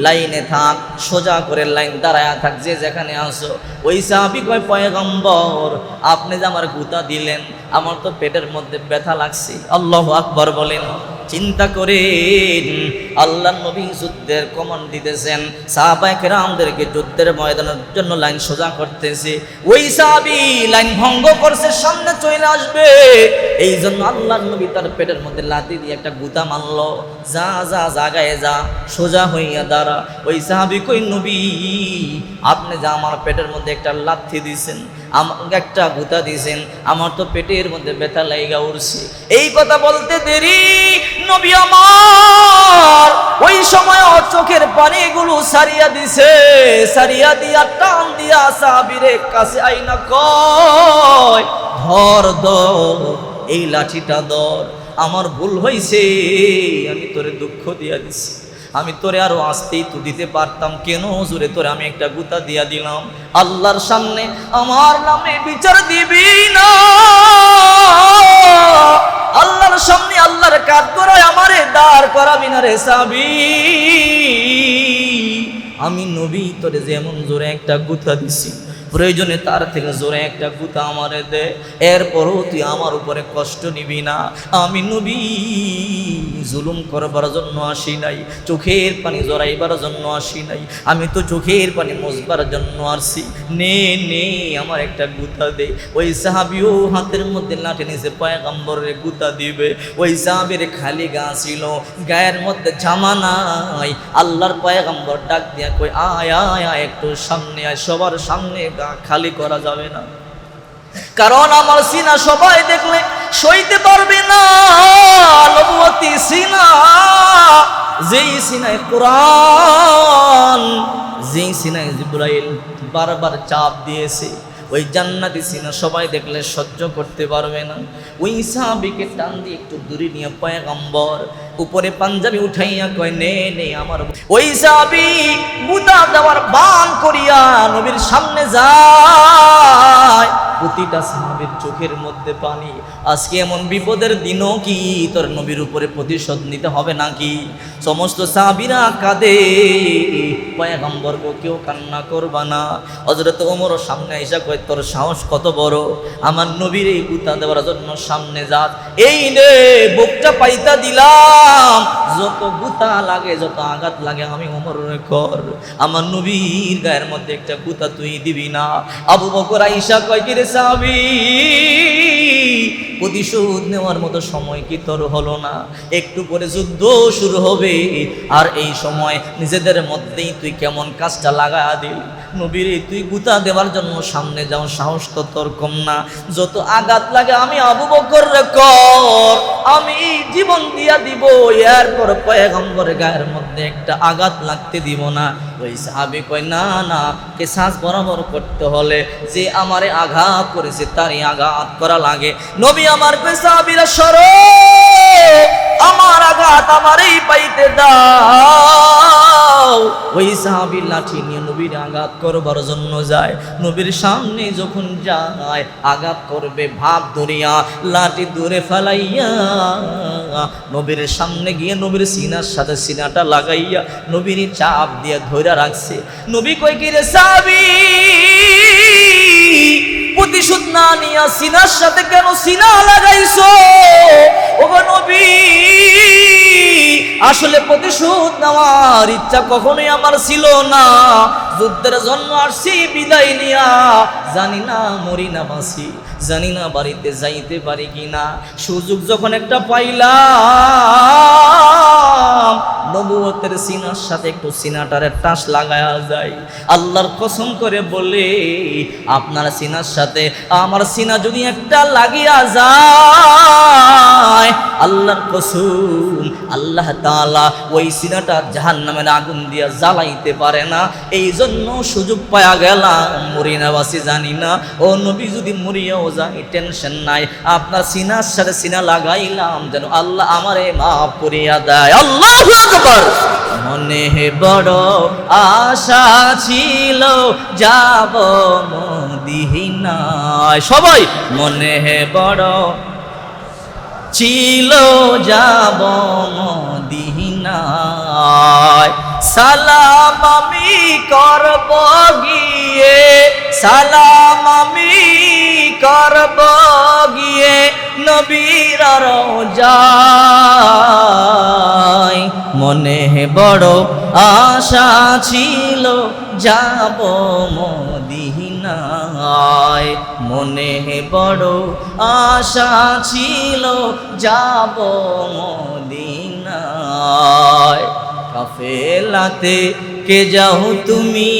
লাইনে থাক, সোজা করে লাইন দাঁড়ায়া থাক, যে যেখানে আসো। ওই সাহাবী কয়, পয়গম্বর, আপনি যে আমার গুতা দিলেন, আমার তো পেটের মধ্যে ব্যথা লাগছে। আল্লাহু আকবার বলেন। চিন্তা করেন, আল্লাহর নবী যুদ্ধের কমান্ড দিতেছেন, সাহাবায়ে কেরামদেরকে যুদ্ধের ময়দানের জন্য লাইন সোজা করতেছে। ওই সাহাবী লাইন ভঙ্গ করছে, সামনে চলে আসবে। এই জন্য আল্লাহর নবী তার পেটের মধ্যে লাথি দিয়ে একটা গুতা মারলো, যা জাগায় যা, সোজা হইয়া দাঁড়া। ওই সাহাবী কই, নবী আপনি যা আমার পেটের মধ্যে একটা লাথি দিয়েছেন, আমাকে একটা গুতা দিয়েছেন, আমার তো পেটের মধ্যে ব্যথা লাইগা উঠছে। এই কথা বলতে দেরি, নবী আমার ওই সময় চোখের পানিগুলো সারিয়া দিছে, সারিয়া দিয়া টান দিয়া সাহাবীরে কাছে আইনা কয়, ধর এই লাঠিটা ধর, আমার ভুল হইছে, আমি তোরে দুঃখ দিয়া দিছি, আমি তোরে আরো আসতেই তো দিতে পারতাম, কেন হুজুরে তোরে আমি একটা গুতা দিয়া দিলাম। আল্লাহর সামনে আমার নামে বিচার দিবি না, আল্লাহর সামনে আল্লাহর কাজ করায় আমারে দাঁড় করাবি না রে সাহাবী। আমি নবী তোরে যেমন জোরে একটা গুতা দিছি, প্রয়োজনে তার থেকে জোরে একটা গুতা আমারে দে, এরপরও তুই আমার উপরে কষ্ট নিবি না। আমি নবী জুলুম করবার জন্য আসি নাই, চোখের পানি জড়াইবার জন্য আসি নাই, আমি তো চোখের পানি মুছবার জন্য আসছি। নে নে আমার একটা গুতা দে। ওই সাহাবিও হাতের মধ্যে লাঠি নিচে পয়গম্বরের গুতা দিবে। ওই সাহাবীর খালি গা ছিল, গায়ের মধ্যে জামা নাই। আল্লাহর পয়গম্বর ডাক দিয়া কই আয় আয় আয় একটু সামনে আয়। সবার সামনে গা খালি করা যাবে না, কারণ আমার সিনা সবাই দেখলে সইতে পারবে না। নবুয়তি সিনা, যেই সিনায় কোরআন, যেই সিনায় জিবরাইল বারবার চাপ দিয়েছে, ওই জান্নাতি সিনা সবাই দেখলে সহ্য করতে পারবে না। ওই সাহাবীকে টান দিয়ে একটু দূরে নিয়ে পয়গম্বর উপরে পাঞ্জাবি উঠাইয়া কয় নে নে আমার। ওই সাহাবী গুতা দেওয়ার বান করিয়া নবীর সামনে যায়। প্রতিটা সাহাবীর চোখের মধ্যে পানি। আজকে এমন বিপদের দিনও কি তোর নবীর উপরে প্রতিশোধ নিতে হবে নাকি? সমস্ত সাহাবীরা কাঁদে, পয়গম্বরকে কেউ কান্না করবা না। হযরত ওমর সামনে আইসা কয় তোর সাহস কত বড়, আমার নবীর এই গুতা দেওয়ার জন্য সামনে যাস। এই নে বুকটা পাইতা দিলাম, যত গুতা লাগে যত আঘাত লাগে আমি ওমর কর, আমার নবীর গায়ের মধ্যে একটা গুতা তুই দিবি না। আবু বকর আইসা কয় কি রে সাহাবী, প্রতিশোধ নেওয়ার মতো সময় কি তোর হলো না? একটু পরে যুদ্ধ শুরু হবে, আর এই সময় নিজেদের মধ্যেই তুই কেমন কাজটা লাগা দিল। নবীর তুই গুতা দেওয়ার জন্য সামনে যাও, সাহস তো তোর কম না। যত আঘাত লাগে আমি আবু বকর রে কর, আমি জীবন দিয়া দিব, এরপর পয়গম্বরের গায়ের মধ্যে একটা আঘাত লাগতে দিব না। ওই সাহাবী কয় না না, কেসাস বরাবর করতে হলে যে আমারে আঘাত করেছে তারই আঘাত করা লাগে। নবী আমার কয় সাহাবীরা সরো, আমার আঘাত আমারই পাইতে দাও। ওই সাহাবী লাঠি নিয়ে নবীর আঘাত করবার জন্য যায়। নবীর সামনে যখন যায় আঘাত করবে ভাব ধরিয়া লাঠি দূরে ফেলাইয়া নবীর সামনে গিয়ে নবীর সিনার সাথে সিনাটা লাগাইয়া নবীর চাপ দিয়ে ধইরা রাখছে। নবী কয় কি রে সাহাবী, প্রতিশোধ না নিয়া সিনার সাথে কেন সিনা লাগাইছো? ও নবী, আসলে প্রতিশোধ নেওয়ার ইচ্ছা কখনোই আমার ছিল না। যুদ্ধের জন্য আসছি বিদায় নিয়া, জানি না মরি না বাঁচি, জানি না বাড়িতে যাইতে পারি কিনা। সুযোগ যখন একটা পাইলাম, নবুয়তের সিনার সাথে একটু সিনাটারে টাস লাগায়া যায়। আল্লাহর কসম করে বলে, আপনার সিনার সাথে আমার সিনা যদি একটা লাগিয়া যায়, আল্লাহর কসম আল্লাহ তাআলা ওই সিনাটা জাহান্নামের আগুন দিয়া জ্বালাইতে পারে না। এই জন্য সুযোগ পায়া গেলাম, মরি না বাঁচি জানি না। ও নবী যদি মরিয়াও যাই টেনশন নাই, আপনার সিনার সাথে সিনা লাগাইলাম যেন আল্লাহ আমারে মাফ করিয়া দেয়। আল্লাহু আকবার। মনে বড় আশা ছিল যাব মদিনায়, সবাই মনে বড় ছিল যাব মদিনায়। সালাম আমি করব গিয়ে, সালাম আমি করব গিয়ে নবীর রওজায়। মনে বড় আশা ছিল যাব মদিনায়, মনে বড় আশা ছিল যাব মদিনায়। কাফেলাতে কে যাও তুমি,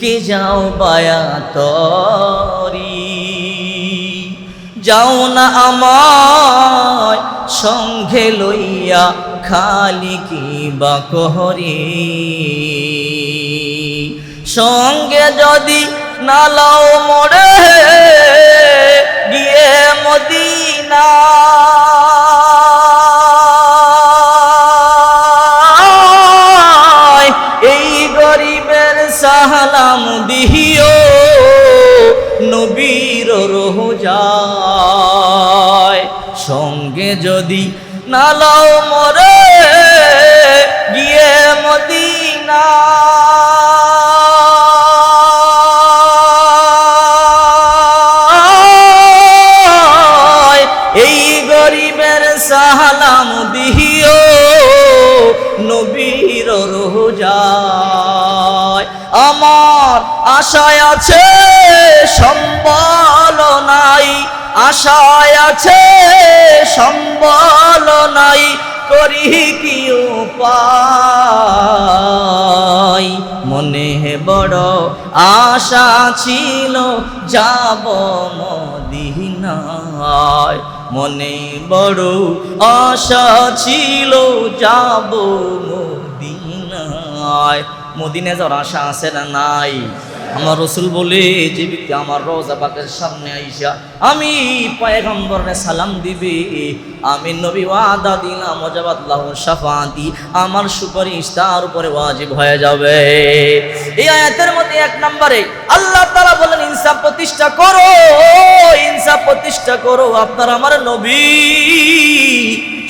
কে যাও বায়াতরি, যাও না আমায় সঙ্গে লইয়া খালি কি বা কহরি। সঙ্গে যদি না লাও মোরে গিয়ে মদিনা, এই গরিবের সালাম দিও নবীর রওজায়। সঙ্গে যদি না লাও মোরে যায়। আমার আশায় আছে সম্বল নাই, আশায় আছে সম্বল নাই, করি কি উপায়। মনে বড় আশা ছিল যাব মদিনায়, মনে বড় আশা ছিল যাব মদিনায়। মদিনায় যাওয়ার আশা আছে না নাই? আমার রসুল বলে যে ব্যক্তি আমার রওজা পাকের সামনে আইসা আমি পয়গম্বরে সালাম দিবে, আমি নবী ওয়াদা দিলাম ওয়াজাবাল্লাহু শাফাআতি, আমার সুপারিশ তার উপরে ওয়াজিব হয়ে যাবে। এই আয়াতের মধ্যে এক নম্বরে আল্লাহ তাআলা বলেন ইনসাফ প্রতিষ্ঠা করো, ইনসাফ প্রতিষ্ঠা করো। আপনার আমার নবী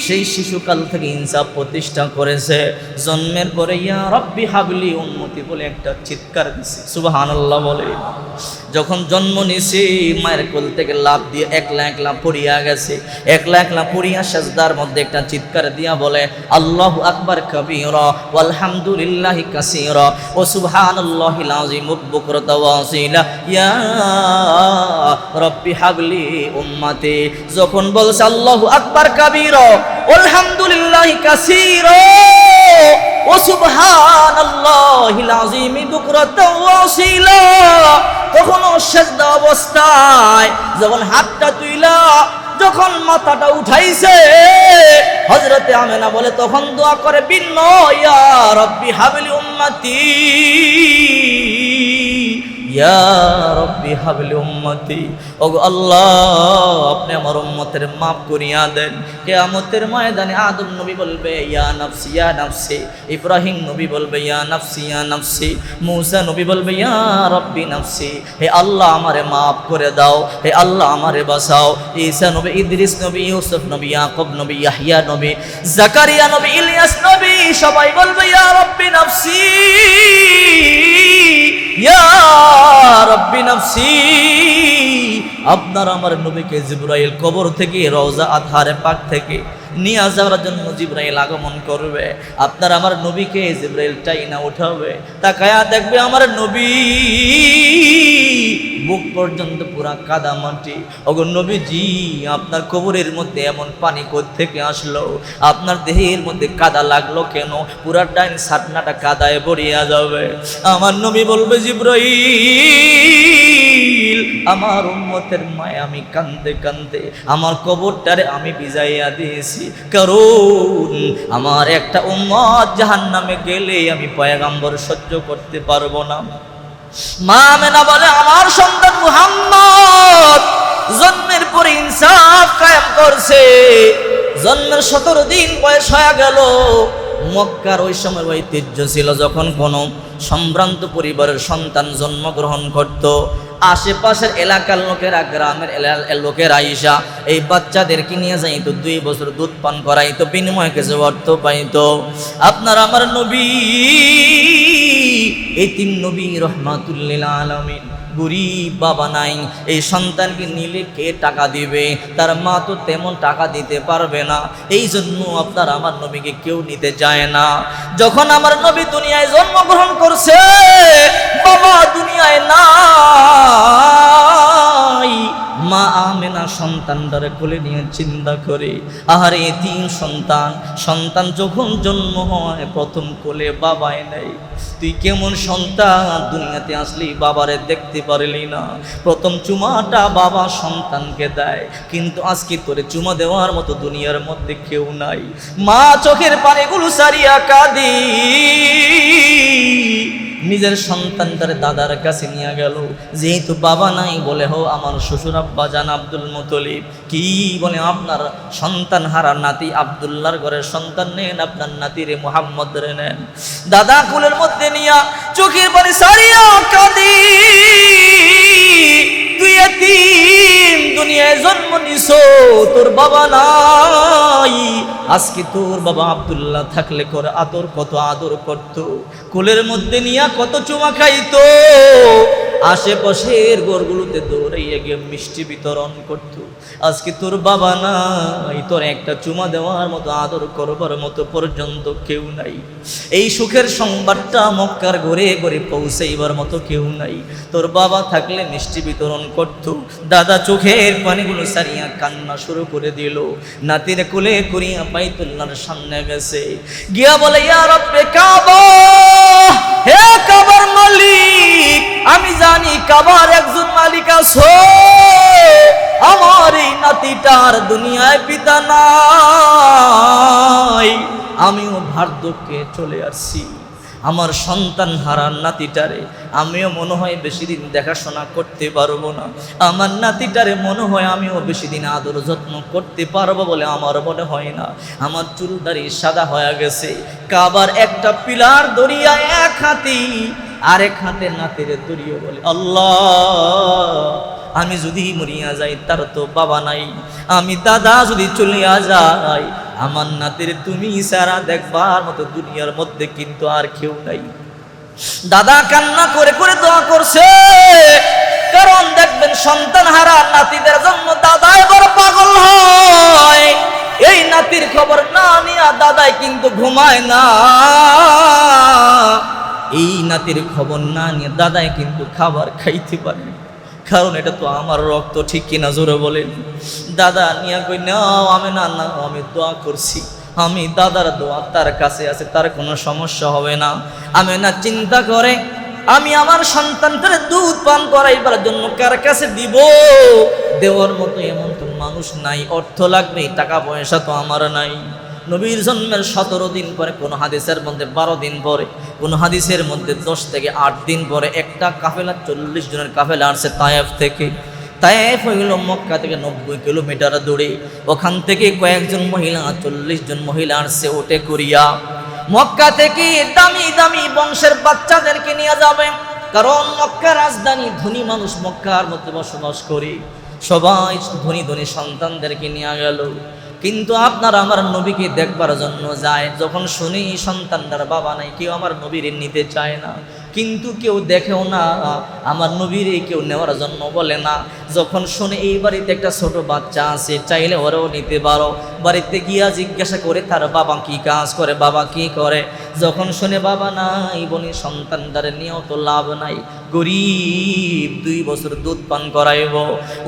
সেই শিশুকাল থেকে ইনসাফ প্রতিষ্ঠা করেছে। জন্মের পরে ইয়া রব্বি হাবলি উম্মতি বলে একটা চিৎকার দিছে, সুবহানাল্লাহ বলে। যখন জন্ম নিছে মায়ের কোল থেকে লাফ দিয়ে একলা একলা পড়িয়া গেছে, একলা একলা পড়িয়া সাজদার মধ্যে একটা চিৎকার দিয়া বলে আল্লাহু আকবার কাবীরা ওয়ালহামদুলিল্লাহি কাসীরা ও সুবহানাল্লাহিল আযীম বুকরাতা ওয়া আসীলা ইয়া রব্বি হাবলি উম্মতি। যখন বলছে আল্লাহু আকবার কাবীরা আলহামদুলিল্লাহি কাসীরা ও সুবহানাল্লাহিল আযীম বুকরাতা ওয়া আসীলা, তখন সাজদা অবস্থায় যখন হাতটা তুইলা যখন মাথাটা উঠাইছে হযরতে আমেনা বলে তখন দোয়া করে ভিন্ন ইয়া রব্বি হাবলি উম্মতি, ইয়া রব্বি হাবলি উম্মতি। ওগো আল্লাহ আপনি আমার উম্মতের মাফ করিয়া দেন। কিয়ামতের ময়দানে আদম নবী বলবে ইয়া নাফসি ইয়া নাফসি, ইব্রাহিম নবী বলবে ইয়া নাফসি ইয়া নাফসি, মূসা নবী বলবে ইয়া রব্বি নাফসি, হে আল্লাহ আমারে মাফ করে দাও, হে আল্লাহ আমারে বাঁচাও। ঈসা নবী, ইদ্রিস নবী, ইউসুফ নবী, ইয়াকুব নবী, ইয়াহইয়া নবী, জাকারিয়া নবী, ইলিয়াস নবী সবাই বলবে ইয়া রব্বি নাফসি ইয়া রব্বি নাফসি। আপনার আমার নবীকে জিবরাইল কবর থেকে রওজা আতহারে পাক থেকে নিয়ে যাওয়ার জন্য জিবরাইল আগমন করবে। আপনার আমার নবীকে জিবরাইল টাইনা উঠাবে, তাকায়া দেখবে আমার নবী বুক পর্যন্ত পুরা কাদা মাটি। ওগো নবীজি আপনার কবরের মধ্যে এমন পানি কোত্থেকে আসলো? আপনার দেহের মধ্যে কাদা লাগলো কেন? পুরা ডাইন সাতনাটা কাদায় ভরিয়া যাবে। আমার নবী বলবে জিবরাইল আমার উম্মতের মায় আমি কান্দে কান্দে আমার কবরটারে আমি ভিজাইয়া দিয়েছি, কারণ আমার একটা উম্মত জাহান্নামে গেলে আমি পয়গম্বর সহ্য করতে পারবো না। মা আমেনা বলে আমার সন্তান মুহাম্মদ জন্মের পরে ইনসাফ কায়েম করছে। জন্মের 17 দিন বয়স হয়ে গেল। মক্কার ওই সময় ঐতিহ্য ছিল যখন কোনো সম্ভ্রান্ত পরিবারের সন্তান জন্মগ্রহণ করত, আশেপাশের এলাকার লোকেরা, গ্রামের লোকেরা আইসা এই বাচ্চাদেরকে নিয়ে যাইত, 2 বছর দুধ পান করাইতো, বিনিময়ে কিছু অর্থ পাইত। আপনার আমার নবী এতিম নবী রহমাতুল লিল আলামিন, গরিব বাবা নাই, এই সন্তানকে নিলে কে টাকা দিবে? তার মা তো তেমন টাকা দিতে পারবে না, এই জন্য আপনার আমার নবীকে কেউ নিতে চায় না। যখন আমার নবী দুনিয়ায় জন্মগ্রহণ করছে বাবা দুনিয়ায় নাই, মা আমেনা সন্তানটারে কোলে নিয়ে চিন্তা করে আহারে এতিম সন্তান, সন্তান যখন জন্ম হয় প্রথম কোলে বাবাই নেই। তুই কেমন সন্তান, দুনিয়াতে আসলি বাবারে দেখতে পারলি না। প্রথম চুমাটা বাবা সন্তানকে দেয়, কিন্তু আজকে তোরে চুমা দেওয়ার মতো দুনিয়ার মধ্যে কেউ নাই। মা চোখের পানিগুলো সারিয়া কাঁদি, নিজের সন্তানটারে দাদার কাছে নিয়ে গেল। যেহেতু বাবা নাই বলে হো আমার শ্বশুর আব্বা জান আব্দুল মুত্তালিব কি বলে আপনার সন্তান হারা নাতি আব্দুল্লাহর ঘরের সন্তান নেন, আপনার নাতিরে মুহাম্মদ রে নেন। দাদা কুলের মধ্যে নিয়া চোখের পানি সারিয়া কাঁদি, তুই এতিম দুনিয়ায় জন্ম নিছো, তোর বাবা নাই। আজকে তোর বাবা আব্দুল্লাহ থাকলে করে আদর, কত আদর করত, কোলের মধ্যে নিয়া কত চুমা খাইতো। আশেপাশের ঘরগুলোতে দৌড়াইয়া গিয়ে মিষ্টি বিতরণ করত। আজকে তোর বাবা নাই, তোর একটা চুমা দেওয়ার মতো, আদর করবার মতো পর্যন্ত কেউ নাই। এই সুখের সংবাদটা মক্কার ঘরে ঘরে পৌঁছাইবার মতো কেউ নাই। তোর বাবা থাকলে মিষ্টি বিতরণ করত। দাদা চোখের পানিগুলো সারিয়া কান্না শুরু করে দিল। নাতির কোলে করিয়া বাইতুল্লাহর সামনে গেছে, গিয়া বলে, ইয়া রব্বে কাবা, হে কাবার মালিক, আমি জানি কাবার একজন মালিক আছে, আমার এই নাতিটার দুনিয়ায় পিতা নাই, আমিও ভার্ধক্যে চলে আসছি, আমার সন্তান হারান নাতিটারে আমিও মনে হয় বেশি দিন দেখাশোনা করতে পারবো না, আমার নাতিটারে মনে হয় আমিও বেশি দিন আদর যত্ন করতে পারবো বলে আমার মনে হয় না। আমার চুল দাড়ি সাদা হয়ে গেছে, কাবার একটা পিলার দড়িয়া এক হাতি, আরেক হাতে নাতিরে দড়িয়ে বলে, আল্লাহ, আমি যদি মরিয়া যাই তার তো বাবা নাই, আমি দাদা যদি চলিয়া যাই আমার নাতির তুমি সারা দেখবার মতো দুনিয়ার মধ্যে কিন্তু আর কেউ নাই। দাদা কান্না করে করে দোয়া করছে, কারণ দেখবেন সন্তান হারা নাতিদের জন্য দাদা এবার পাগল হয়। এই নাতির খবর না নিয়া দাদাই কিন্তু ঘুমায় না, এই নাতির খবর না নিয়ে দাদাই কিন্তু খাবার খাইতে পারে, কারণ এটা তো আমার রক্ত, ঠিক কিনা জোরে বলেন। দাদা নিয়া কই নাও, আমি না না, আমি দোয়া করছি, আমি দাদার দোয়া তার কাছে আছে, তার কোনো সমস্যা হবে না। আমি না চিন্তা করে আমি আমার সন্তানটারে দুধ পান করাইবার জন্য কার কাছে দিব, দেওয়ার মতো এমন তো মানুষ নাই, অর্থ লাগবে, টাকা পয়সা তো আমার নাই। নবীর জন্মের 17 দিন পরে, কোন হাদিসের মধ্যে 12 দিন পরে, কোন হাদিসের মধ্যে 10 থেকে 8 দিন পরে একটা কাফেলা, 40 জনের কাফেলা আসছে তায়েফ থেকে। তায়েফ হইল মক্কা থেকে 90 কিলোমিটার দূরে। ওখান থেকে কয়েকজন মহিলা, 40 জন মহিলা আসছে ওটে করিয়া, মক্কা থেকে দামি দামি বংশের বাচ্চাদেরকে নিয়ে যাবে, কারণ মক্কা রাজধানী, ধনী মানুষ মক্কার মধ্যে বসবাস করে, সবাই ধনী ধনী সন্তানদেরকে নিয়ে গেল। কিন্তু আপনারা আমার নবীকে দেখবার জন্য যায়, যখন শুনি সন্তানটার বাবা নাই, কেউ আমার নবীর নিতে চায় না, কিন্তু কেউ দেখেও না আমার নবীর কেউ নেওয়ার জন্য বলে না। যখন শুনে এই বাড়িতে একটা ছোট বাচ্চা আছে, চাইলে ওরাও নিতে পারো, বাড়িতে গিয়া জিজ্ঞাসা করে তার বাবা কি কাজ করে, বাবা কি করে, যখন শুনে বাবা নাই, বলি সন্তানটারে নিয়েও তো লাভ নাই, গরিব, 2 বছর দুধ পান করাইব,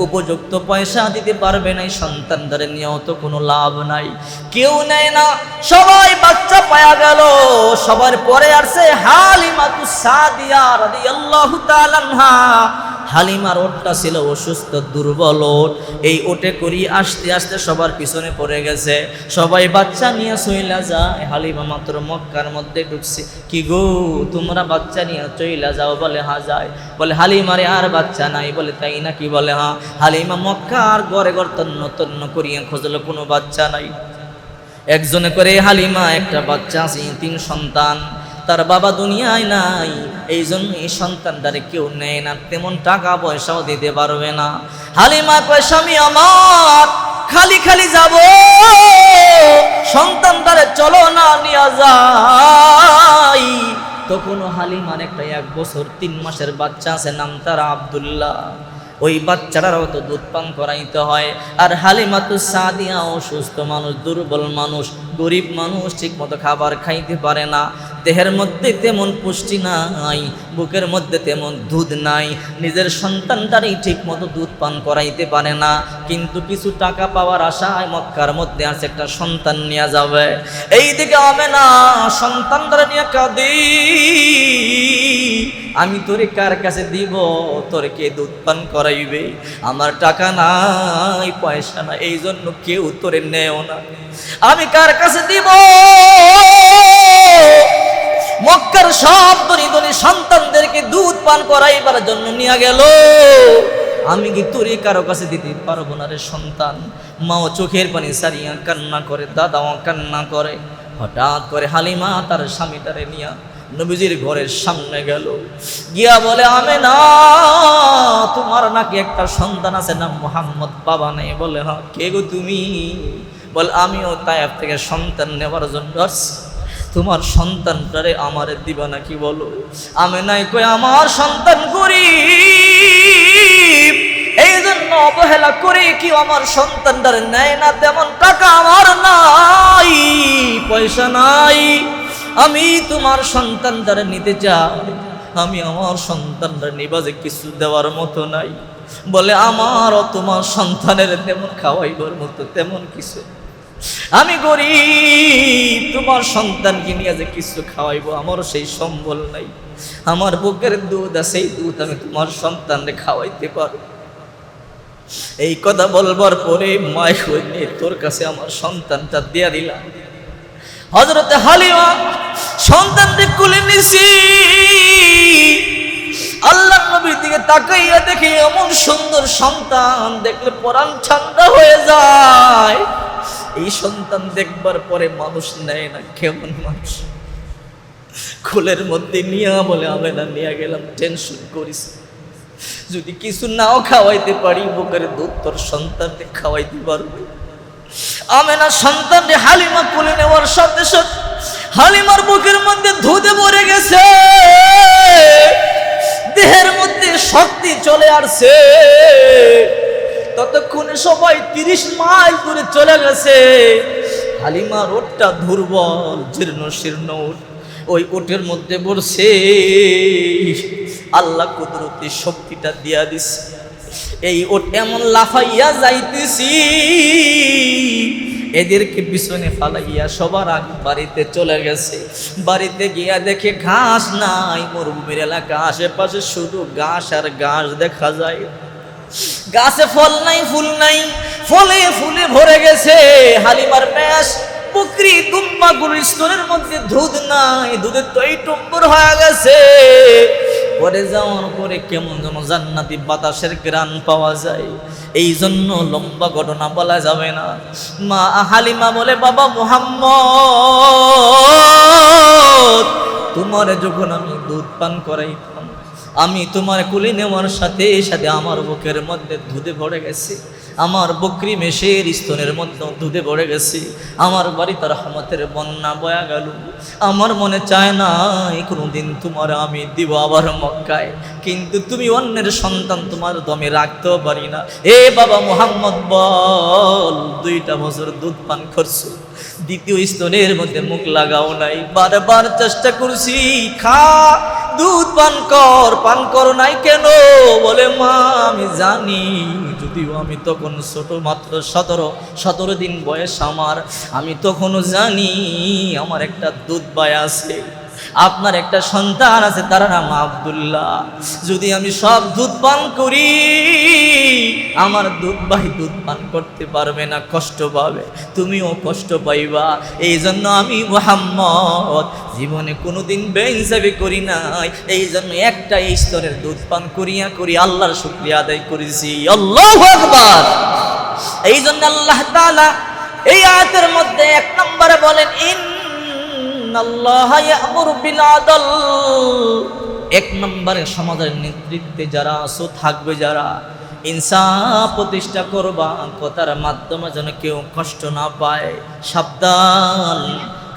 উপযুক্ত পয়সা দিতে পারবে না, সন্তানটারে নিয়েও তো কোনো লাভ নাই, কেউ নেয় না। সবাই বাচ্চা পায়া গেল, সবার পরে আসছে হালিমাতুস সাদিয়া রাদিয়াল্লাহু তাআলা আনহা। হালিমার ওটটা ছিল অসুস্থ, দুর্বল ওট, এই ওটে করি আস্তে আস্তে সবার পিছনে পড়ে গেছে, সবাই বাচ্চা নিয়ে চইলা যায়। হালিমা মাত্র মক্কার মধ্যে ঢুকছে, কি গো তোমরা বাচ্চা নিয়ে চইলা যাও, বলে হা যায়, বলে হালিমারে আর বাচ্চা নাই, বলে তাই নাকি, বলে হ্যাঁ। হালিমা মক্কার ঘরে ঘর তন্ন তন্ন করিয়া খোঁজলো, কোনো বাচ্চা নাই। একজনে করে হালিমা একটা বাচ্চা আছে, 3 সন্তান, তার বাবা দুনিয়ায় নাই, এই জন্য এই সন্তানটারে কেউ নেয় না, তেমন টাকা পয়সাও দিতে পারবে না। হালিমা কয়, স্বামী আমার, খালি খালি যাব, সন্তানটারে চলো না নিয়ে যাই। তখন হালিমার একটা 1 বছর 3 মাসের বাচ্চা আছে, নাম তার আব্দুল্লাহ। ওই বাচ্চারাও তো দুধ পান করাইতে হয়। আর হালিমাতুস সাদিয়া অসুস্থ মানুষ, দুর্বল মানুষ, গরিব মানুষ, ঠিক মতো খাবার খাইতে পারে না, দেহের মধ্যে তেমন পুষ্টি নাই, বুকের মধ্যে তেমন দুধ নাই, নিজের সন্তানটারই ঠিক মতো দুধ পান করাইতে পারে না। কিন্তু কিছু টাকা পাওয়ার আশায় মক্কার মধ্যে আছে একটা সন্তান নিয়ে যাবে। এইদিকে আমেনা সন্তানটারে নিয়ে কাঁদি, আমি তোরে কার কাছে দিব, তোরে কে দুধ পান করাইবে, আমার টাকা নাই, পয়সা নাই, এই জন্য কেউ তোরে নেও না, আমি কার কাছে দিব। মক্কার সব ধনী ধনী সন্তানদেরকে দুধ পান করাইবার জন্য নিয়ে গেল, আমি কি তোরে কারো কাছে দিতে পারবো না রে সন্তান। মাও চোখের পানি সারিয়া কান্না করে, দাদাও কান্না করে। হঠাৎ করে হালিমা তার স্বামীটারে নিয়া নবীজির ঘরের সামনে গেল, গিয়া বলে, আমেনা তোমার নাকি একটা সন্তান আছে, নাম মুহাম্মদ, বাবা নেই, বলে হ্যাঁ। কে গো তুমি? বল আমিও তায়েফ থেকে সন্তান নেওয়ার জন্য আসছি। তোমার সন্তানটারে আমারে দিবা নাকি বলো? আমেনাই কই আমার সন্তান গরিব, এই জন্য অবহেলা করে কি আমার সন্তানটারে নেয় না, তেমন টাকা আমার নাই, পয়সা নাই, আমি তোমার সন্তানটারে নিতে চাই, আমি আমার সন্তানটা নিবা যে কিছু দেওয়ার মতো নাই। বলে আমারও তোমার সন্তানের তেমন খাওয়াইবার মতো তেমন কিছু, আমি গরিব, তোমার সন্তানকে নিয়ে যে কিছু খাওয়াইবো আমারও সেই সম্বল নাই। আমার বুকের দুধ আছে, সেই দুধ আমি তোমার সন্তানকে খাওয়াইতে পারো। এই কথা বলবার পরে মায় হইনি, তোর কাছে আমার সন্তানটা দিয়া দিলাম। হযরতে হালিমা সন্তানকে কোলে নিছি, আল্লাহর নবীর দিকে তাকাইয়া দেখে এমন সুন্দর সন্তান দেখলে পরাণ ঠান্ডা হয়ে যায়। এই সন্তান দেখবার পরে মানুষ নেয় না, কেমন মানুষ কোলের মধ্যে নিয়া বলে আমেনা নিয়ে গেলাম, টেনশন করিস, যদি কিছু নাও খাওয়াইতে পারি বুকের দুধ তোর সন্তানকে খাওয়াইতে পারবে। আমেনা সন্তানকে হালিমা কোলে নেওয়ার সাথে সাথে হালিমার বুকের মধ্যে দুধে ভরে গেছে, দেহের মধ্যে শক্তি চলে আসছে। ততক্ষণে সবাই 30 মাইল দূরে চলে গেছে। হালিমার ওটটা দুর্বল জীর্ণ শীর্ণ উট, ওই ওটের মধ্যে বসে আল্লাহ কুদরতি শক্তিটা দিয়া দিছে। এই ওট এমন লাফাইয়া যাইতেছি, এদেরকে পিছনে ফালাইয়া সবার আগে বাড়িতে চলে গেছে। বাড়িতে গিয়া দেখে ঘাস নাই, মরুভূমির এলাকা, আশেপাশে শুধু ঘাস আর ঘাস দেখা যায়, গাছে ফল নাই, ফুল নাই, ফলে ফুলে ভরে গেছে। হালিমার মেষ বকরি দুম্বা গরুর স্তনের মধ্যে দুধ নাই, দুধের তৈ টুম্বর হয়ে গেছে। পরে যাওয়ার পরে কেমন যেন জান্নাতি বাতাসের ঘ্রাণ পাওয়া যায়। এই জন্য লম্বা ঘটনা বলা যাবে না। মা হালিমা বলে, বাবা মুহাম্মদ, তোমার যখন আমি দুধ পান করাইতাম, আমি তোমার কোলে নেওয়ার সাথে সাথে আমার বুকের মধ্যে দুধে ভরে গেছে, আমার বকরি মেষের স্তনের মধ্যে দুধে ভরে গেছে। আমার বাড়িতে রহমতের বন্যা বয়া গেল। আমার মনে চায় না কোনোদিন তোমার আমি দিব আবার মক্কায়, কিন্তু তুমি অন্যের সন্তান, তোমার দমে রাখতেও পারি না। এ বাবা মুহাম্মদ বল, 2টা বছর দুধ পান করছো, দ্বিতীয় স্তনের মধ্যে মুখ লাগাও নাই, বারবার চেষ্টা করছি, খা দুধ পান করো নাই কেন? বলে মা আমি জানি, যদিও আমি তখন ছোট, মাত্র 17 দিন বয়স আমার, আমি তখনও জানি আমার একটা দুধ ভাই আছে, আপনার একটা সন্তান আছে, তার নাম আব্দুল্লাহ। যদি আমি সব দুধ পান করি, আমার দুধ ভাই দুধ পান করতে পারবে না, কষ্ট পাবে, তুমিও কষ্ট পাইবা। এই জন্য আমি মুহাম্মদ জীবনে কোনোদিন বেইনসাফি করি নাই, এই জন্য একটা স্তরের দুধ পান করিয়া আল্লাহর শুকরিয়া আদায় করেছি। আল্লাহু আকবার। এই জন্য আল্লাহ তাআলা এই আয়াতের মধ্যে 1 নম্বরে বলেন, ইন্নাল্লাহা ইয়া'মুরু বিল আদল। 1 নম্বরে সমাজের নেতৃত্বে যারা আছো, থাকবে যারা, ইনসাফ প্রতিষ্ঠা করবা, কথার মাধ্যমে যেন কেউ কষ্ট না পায়, সাবধান।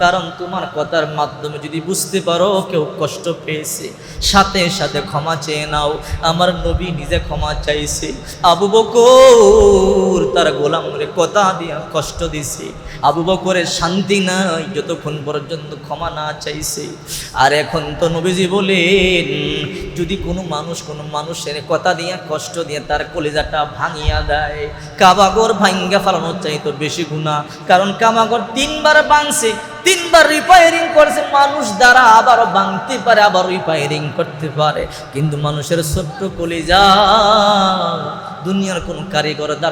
কারণ তোমার কথার মাধ্যমে যদি বুঝতে পারো কেউ কষ্ট পেয়েছে, সাথে সাথে ক্ষমা চেয়ে নাও। আমার নবী নিজে ক্ষমা চাইছে, আবু বকর তার গোলামরে কথা দিয়া কষ্ট দিছে, আবু বকরের শান্তি নাই যতক্ষণ পর্যন্ত ক্ষমা না চাইছে। আর এখন তো নবীজি বলেন, যদি কোনো মানুষের কথা দিয়া কষ্ট দিয়ে তার কলিজাটা ভাঙিয়া দেয়, কাবাগর ভাঙ্গা ফেলানোর চাইতো বেশি গুনাহ। কারণ কাবাগর 3 বার ভাঙছে, 3 বার রিপেয়ারিং করছে, মানুষ দ্বারা আবারও ভাঙতে পারে, আবার রিপেয়ারিং করতে পারে, কিন্তু মানুষের ছোট্ট কলিজা দুনিয়ার কোন কারিগর দ্বারা